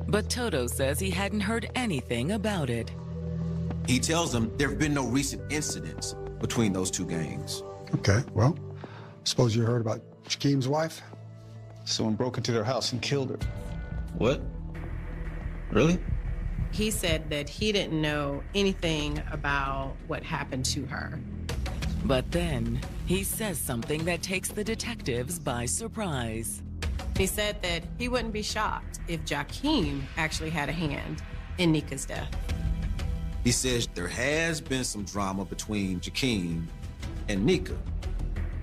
But Toto says he hadn't heard anything about it.
He tells them there have been no recent incidents between those two gangs.
Okay, well, suppose you heard about Jakeem's wife?
Someone broke into their house and killed her. What? Really?
He said that he didn't know anything about what happened to her.
But then he says something that takes the detectives by surprise.
He said that he wouldn't be shocked if Jakeem actually had a hand in Nika's death.
He says there has been some drama between Jakeem and Nika.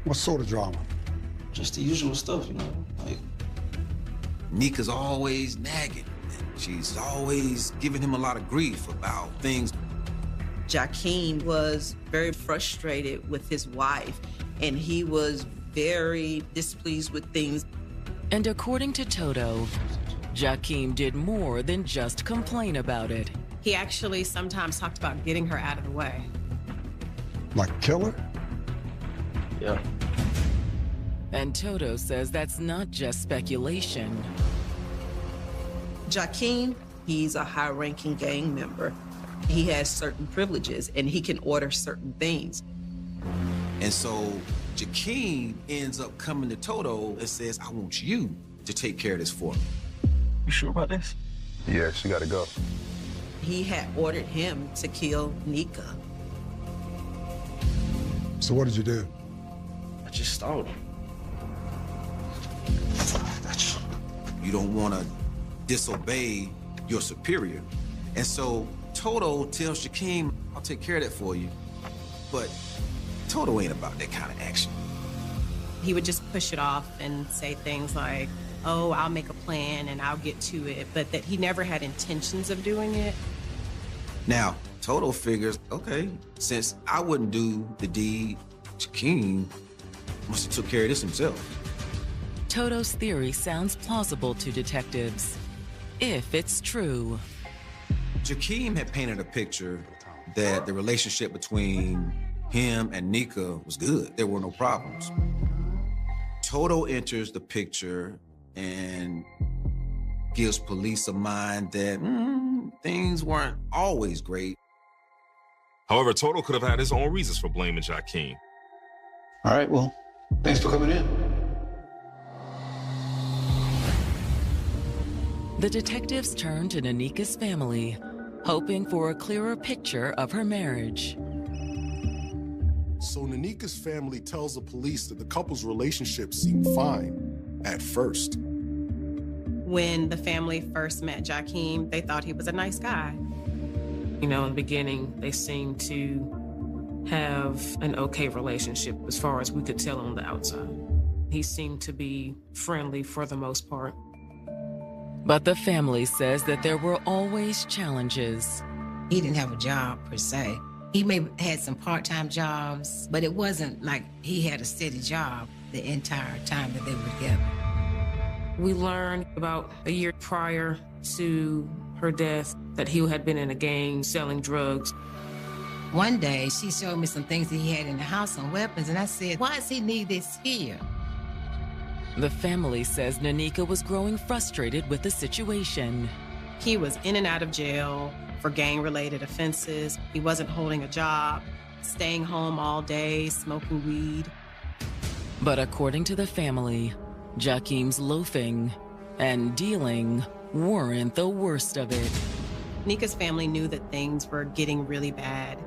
What sort of drama?
Just the usual stuff, you know? Like,
Nika's always nagging. She's always giving him a lot of grief about things.
Jakeem was very frustrated with his wife, and he was very displeased with things.
And according to Toto, Jakeem did more than just complain about it.
He actually sometimes talked about getting her out of the way.
Like kill her?
Yeah.
And Toto says that's not just speculation.
Jakeem, he's a high-ranking gang member. He has certain privileges, and he can order certain things.
And so Jakeem ends up coming to Toto and says, I want you to take care of this for me.
You sure about this?
Yeah, she gotta go.
He had ordered him to kill Nika.
So what did you do?
I just stalled him.
You don't want to disobey your superior. And so Toto tells Jakeem, I'll take care of that for you. But Toto ain't about that kind of action.
He would just push it off and say things like, oh, I'll make a plan and I'll get to it, but that he never had intentions of doing it.
Now, Toto figures, okay, since I wouldn't do the deed, Jakeem must have took care of this himself.
Toto's theory sounds plausible to detectives, if it's true.
Jakeem had painted a picture that the relationship between him and Nika was good. There were no problems. Toto enters the picture and gives police a mind that things weren't always great.
However, Toto could have had his own reasons for blaming Jakeem.
All right, well, thanks for coming in.
The detectives turn to Nanika's family, hoping for a clearer picture of her marriage.
So Nanika's family tells the police that the couple's relationship seemed fine at first.
When the family first met Jakeem, they thought he was a nice guy.
You know, in the beginning, they seemed to have an okay relationship as far as we could tell on the outside. He seemed to be friendly for the most part.
But the family says that there were always challenges.
He didn't have a job, per se. He may have had some part-time jobs, but it wasn't like he had a steady job the entire time that they were together.
We learned about a year prior to her death that he had been in a gang selling drugs.
One day, she showed me some things that he had in the house, some weapons, and I said, why does he need this here?
The family says Nanika was growing frustrated with the situation.
He was in and out of jail for gang-related offenses. He wasn't holding a job, staying home all day, smoking weed.
But according to the family, Jakeem's loafing and dealing weren't the worst of it.
Nika's family knew that things were getting really bad.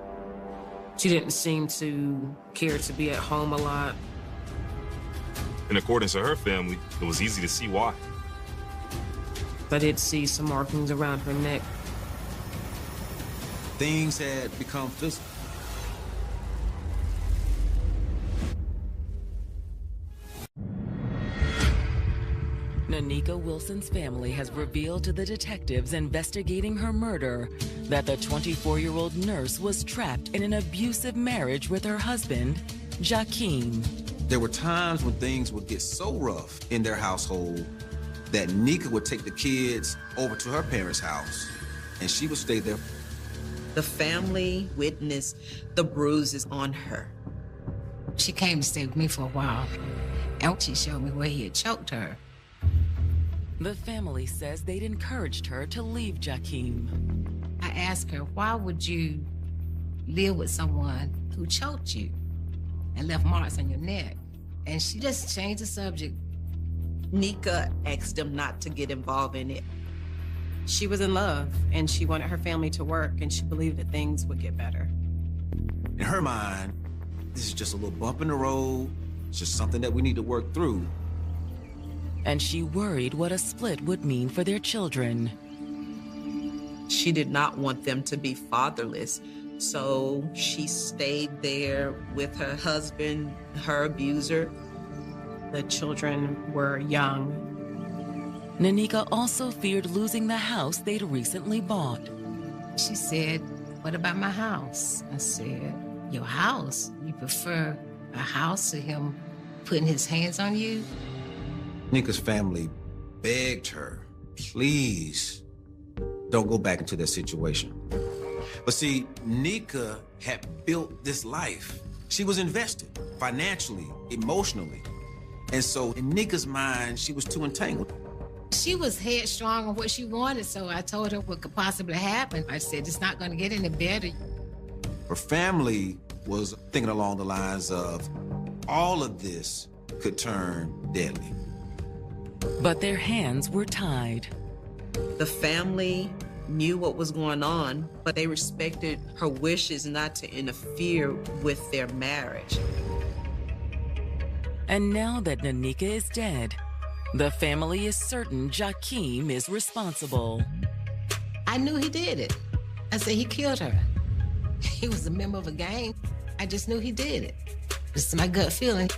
She didn't seem to care to be at home a lot.
In accordance to her family, it was easy to see why.
I did see some markings around her neck.
Things had become physical.
Nanika Wilson's family has revealed to the detectives investigating her murder that the 24-year-old nurse was trapped in an abusive marriage with her husband, Jakeem.
There were times when things would get so rough in their household that Nika would take the kids over to her parents' house, and she would stay there.
The family witnessed the bruises on her.
She came to stay with me for a while, and she showed me where he had choked her.
The family says they'd encouraged her to leave Jakeem.
I asked her, why would you live with someone who choked you and left marks on your neck? And she just changed the subject.
Nika asked them not to get involved in it.
She was in love, and she wanted her family to work, and she believed that things would get better.
In her mind, this is just a little bump in the road. It's just something that we need to work through.
and she worried what a split would mean for their children.
She did not want them to be fatherless, so she stayed there with her husband, her abuser.
The children were young.
Nanika also feared losing the house they'd recently bought.
She said, "What about my house?" I said, "Your house? You prefer a house to him putting his hands on you?"
Nika's family begged her, please, don't go back into that situation. But see, Nika had built this life. She was invested financially, emotionally. And so in Nika's mind, she was too entangled.
She was headstrong on what she wanted, so I told her what could possibly happen. I said, it's not going to get any better.
Her family was thinking along the lines of, all of this could turn deadly.
But their hands were tied.
The family knew what was going on, but they respected her wishes not to interfere with their marriage.
And now that Nanika is dead, the family is certain Jakeem is responsible.
I knew he did it. I said he killed her. He was a member of a gang. I just knew he did it. It's my gut feeling.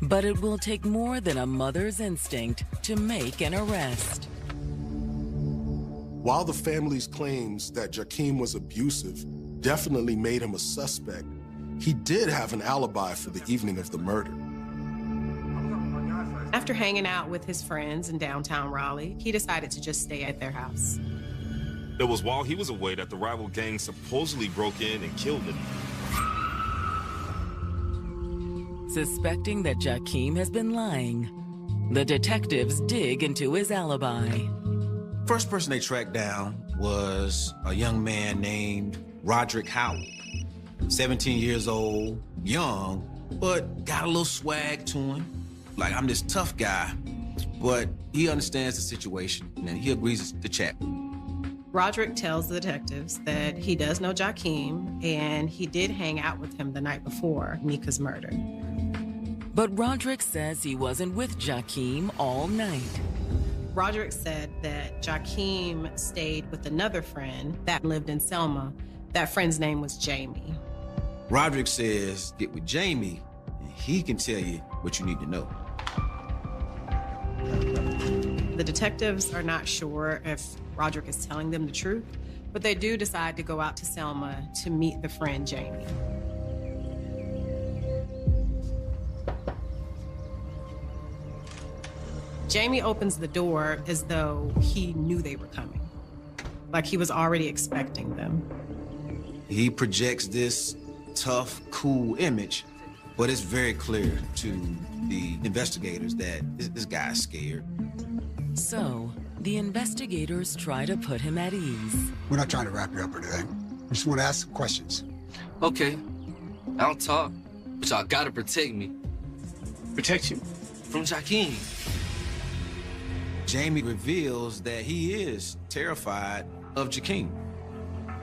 But it will take more than a mother's instinct to make an arrest.
While the family's claims that Jakeem was abusive definitely made him a suspect, he did have an alibi for the evening of the murder.
After hanging out with his friends in downtown Raleigh, he decided to just stay at their house.
It was while he was away that the rival gang supposedly broke in and killed him.
Suspecting that Jakeem has been lying, the detectives dig into his alibi.
First person they tracked down was a young man named Roderick Howard. 17 years old, young, but got a little swag to him. Like, I'm this tough guy, but he understands the situation and he agrees to chat.
Roderick tells the detectives that he does know Jakeem and he did hang out with him the night before Nika's murder.
But Roderick says he wasn't with Jakeem all night.
Roderick said that Jakeem stayed with another friend that lived in Selma. That friend's name was Jamie.
Roderick says, get with Jamie, and he can tell you what you need to know.
The detectives are not sure if Roderick is telling them the truth, but they do decide to go out to Selma to meet the friend Jamie. Jamie opens the door as though he knew they were coming, like he was already expecting them.
He projects this tough, cool image, but it's very clear to the investigators that this guy's scared.
So, the investigators try to put him at ease.
We're not trying to wrap you up or anything. We just want to ask some questions.
Okay. I'll talk, but y'all gotta protect me.
Protect you?
From Jakeem.
Jamie reveals that he is terrified of Jakeem.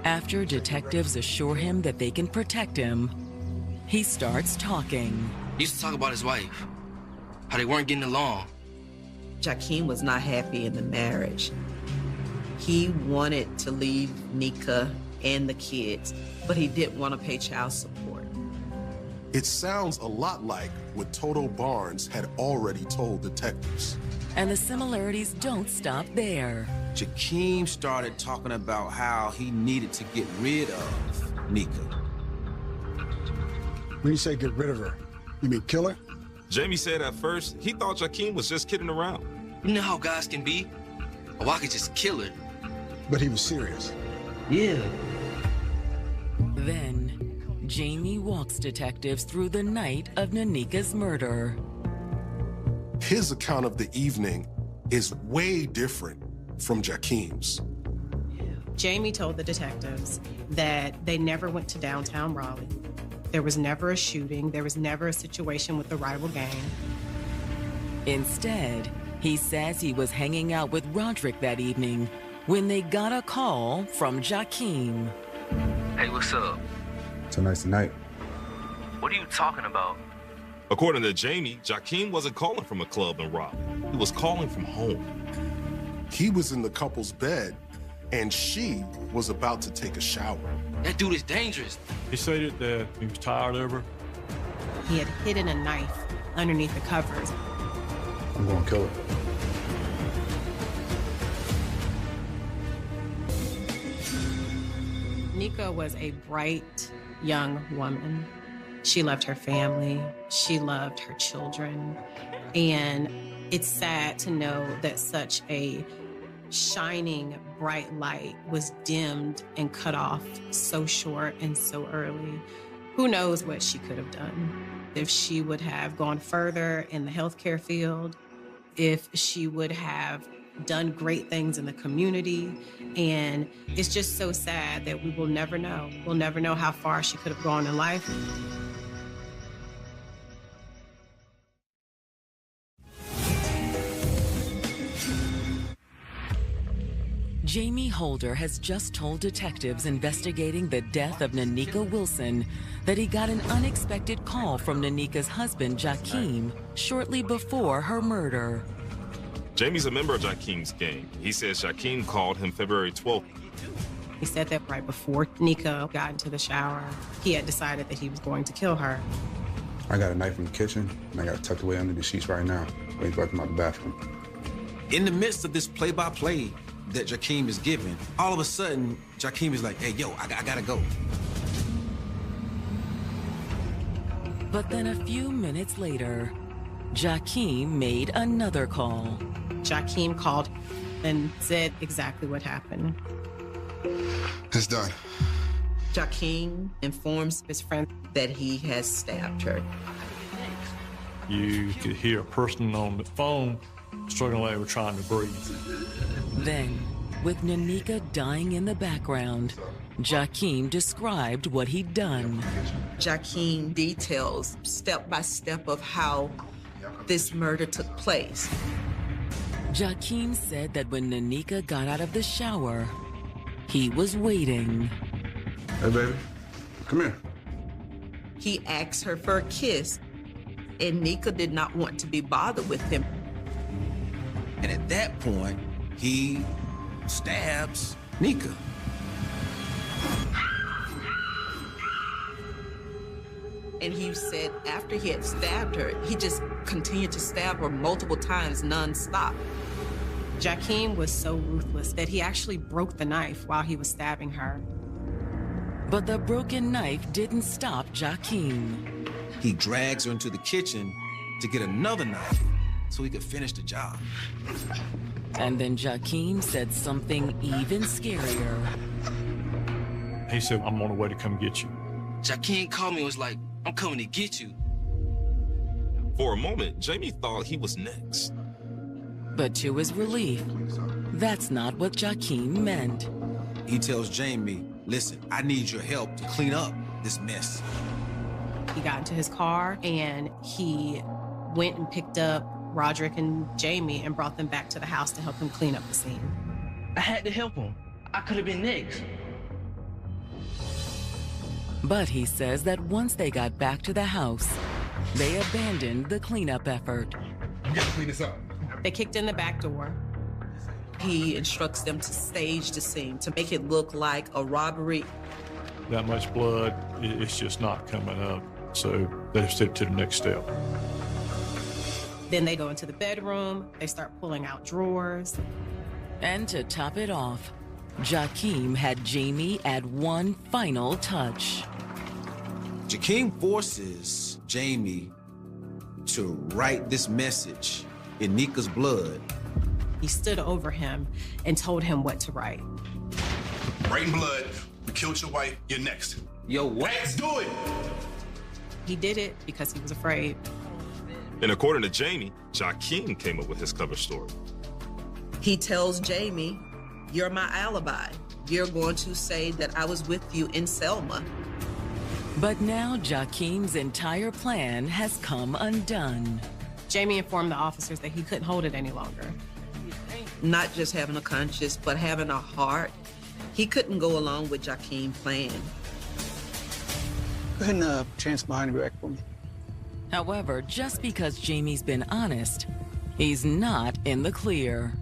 After detectives assure him that they can protect him, he starts talking.
He used to talk about his wife, how they weren't getting along.
Jakeem was not happy in the marriage. He wanted to leave Nika and the kids, but he didn't want to pay child support.
It sounds a lot like what Toto Barnes had already told detectives.
And the similarities don't stop there.
Jakeem started talking about how he needed to get rid of Nika.
When you say get rid of her, you mean kill her?
Jamie said at first he thought Jakeem was just kidding around.
You know how guys can be? Or I could just kill her.
But he was serious.
Yeah.
Then, Jamie walks detectives through the night of Nanika's murder.
His account of the evening is way different from Jakeem's.
Jamie told the detectives that they never went to downtown Raleigh. There was never a shooting. There was never a situation with the rival gang.
Instead, he says he was hanging out with Roderick that evening when they got a call from Jakeem.
Hey, what's up?
So nice tonight.
What are you talking about?
According to Jamie, Jakeem wasn't calling from a club in Raleigh. He was calling from home.
He was in the couple's bed, and she was about to take a shower.
That dude is dangerous.
He stated that he was tired of her.
He had hidden a knife underneath the covers.
I'm going to kill her.
Nika was a bright, young woman. She loved her family. She loved her children. And it's sad to know that such a shining, bright light was dimmed and cut off so short and so early. Who knows what she could have done? If she would have gone further in the healthcare field, if she would have done great things in the community. And it's just so sad that we will never know. We'll never know how far she could have gone in life.
Jamie Holder has just told detectives investigating the death of Nanika Wilson that he got an unexpected call from Nanika's husband, Jakeem, shortly before her murder.
Jamie's a member of Jakeem's gang. He says Jakeem called him February 12th.
He said that right before Nika got into the shower, he had decided that he was going to kill her.
I got a knife in the kitchen, and I got it tucked away under the sheets right now, waiting for it to come out the bathroom.
In the midst of this play-by-play that Jakeem is giving, all of a sudden, Jakeem is like, hey, yo, I gotta go.
But then a few minutes later, Jakeem made another call.
Jakeem called and said exactly what happened.
It's done.
Jakeem informs his friend that he has stabbed her.
You could hear a person on the phone struggling like they were trying to breathe.
Then, with Nanika dying in the background, Jakeem described what he'd done.
Jakeem details step by step of how this murder took place.
Jakeem said that when Nanika got out of the shower, he was waiting.
Hey, baby, come here.
He asked her for a kiss, and Nika did not want to be bothered with him.
And at that point, he stabs Nika.
And he said after he had stabbed her, he just continued to stab her multiple times nonstop.
Jakeem was so ruthless that he actually broke the knife while he was stabbing her.
But the broken knife didn't stop Jakeem.
He drags her into the kitchen to get another knife so he could finish the job.
And then Jakeem said something even scarier.
He said, I'm on the way to come get you.
Jakeem called me and was like, I'm coming to get you.
For a moment, Jamie thought he was next.
But to his relief, that's not what Jakeem meant.
He tells Jamie, listen, I need your help to clean up this mess.
He got into his car and he went and picked up Roderick and Jamie and brought them back to the house to help him clean up the scene.
I had to help him. I could have been next.
But he says that once they got back to the house, they abandoned the cleanup effort.
You gotta clean this up.
They kicked in the back door.
He instructs them to stage the scene, to make it look like a robbery.
That much blood, it's just not coming up. So they stepped to the next step.
Then they go into the bedroom. They start pulling out drawers.
And to top it off, Jakeem had Jamie add one final touch.
Jakeem forces Jamie to write this message in Nika's blood.
He stood over him and told him what to write.
Writing blood, we killed your wife, you're next.
Yo, what?
Let's do it!
He did it because he was afraid.
And according to Jamie, Jakeem came up with his cover story.
He tells Jamie, you're my alibi. You're going to say that I was with you in Selma.
But now Jakeem's entire plan has come undone.
Jamie informed the officers that he couldn't hold it any longer.
Not just having a conscience, but having a heart. He couldn't go along with Jakeem's plan.
Go ahead and chance behind your back for me.
However, just because Jamie's been honest, he's not in the clear.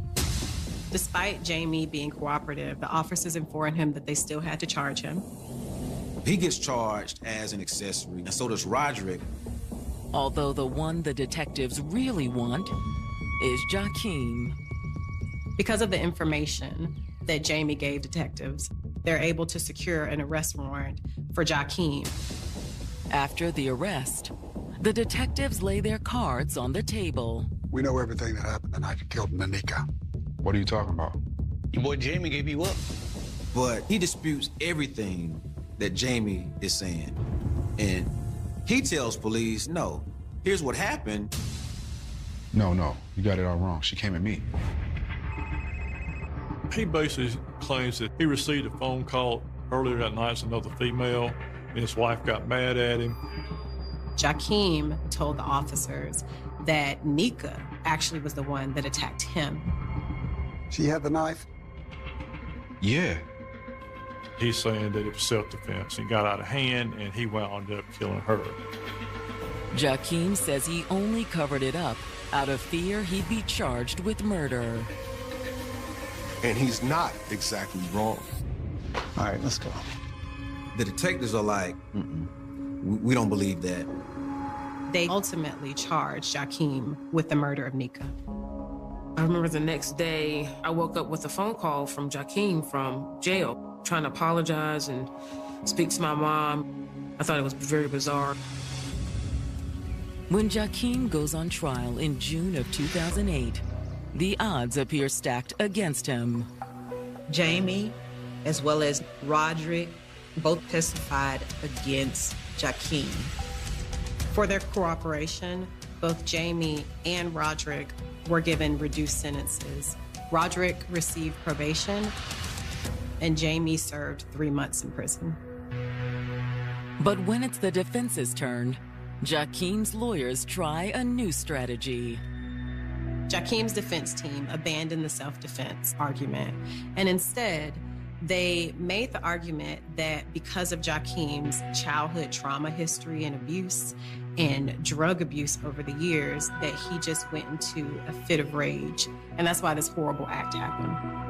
Despite Jamie being cooperative, the officers informed him that they still had to charge him.
He gets charged as an accessory, and so does Roderick.
Although the one the detectives really want is Jakeem.
Because of the information that Jamie gave detectives, they're able to secure an arrest warrant for Jakeem.
After the arrest, the detectives lay their cards on the table.
We know everything that happened the night you killed Nanika.
What are you talking about?
Your boy Jamie gave you up.
But he disputes everything that Jamie is saying. And he tells police, no, here's what happened.
No, you got it all wrong. She came at me.
He basically claims that he received a phone call earlier that night from another female, and his wife got mad at him.
Jakeem told the officers that Nika actually was the one that attacked him.
She had the knife?
Yeah.
He's saying that it was self-defense. He got out of hand, and he wound up killing her.
Jakeem says he only covered it up out of fear he'd be charged with murder.
And he's not exactly wrong.
All right, let's go.
The detectives are like, we don't believe that.
They ultimately charged Jakeem with the murder of Nika.
I remember the next day, I woke up with a phone call from Jakeem from jail, trying to apologize and speak to my mom. I thought it was very bizarre.
When Jakeem goes on trial in June of 2008, the odds appear stacked against him.
Jamie, as well as Roderick, both testified against Jakeem.
For their cooperation, both Jamie and Roderick were given reduced sentences. Roderick received probation, and Jamie served 3 months in prison.
But when it's the defense's turn, Jakeem's lawyers try a new strategy.
Jakeem's defense team abandoned the self-defense argument, and instead, they made the argument that because of Jakeem's childhood trauma history and abuse and drug abuse over the years, that he just went into a fit of rage, and that's why this horrible act happened.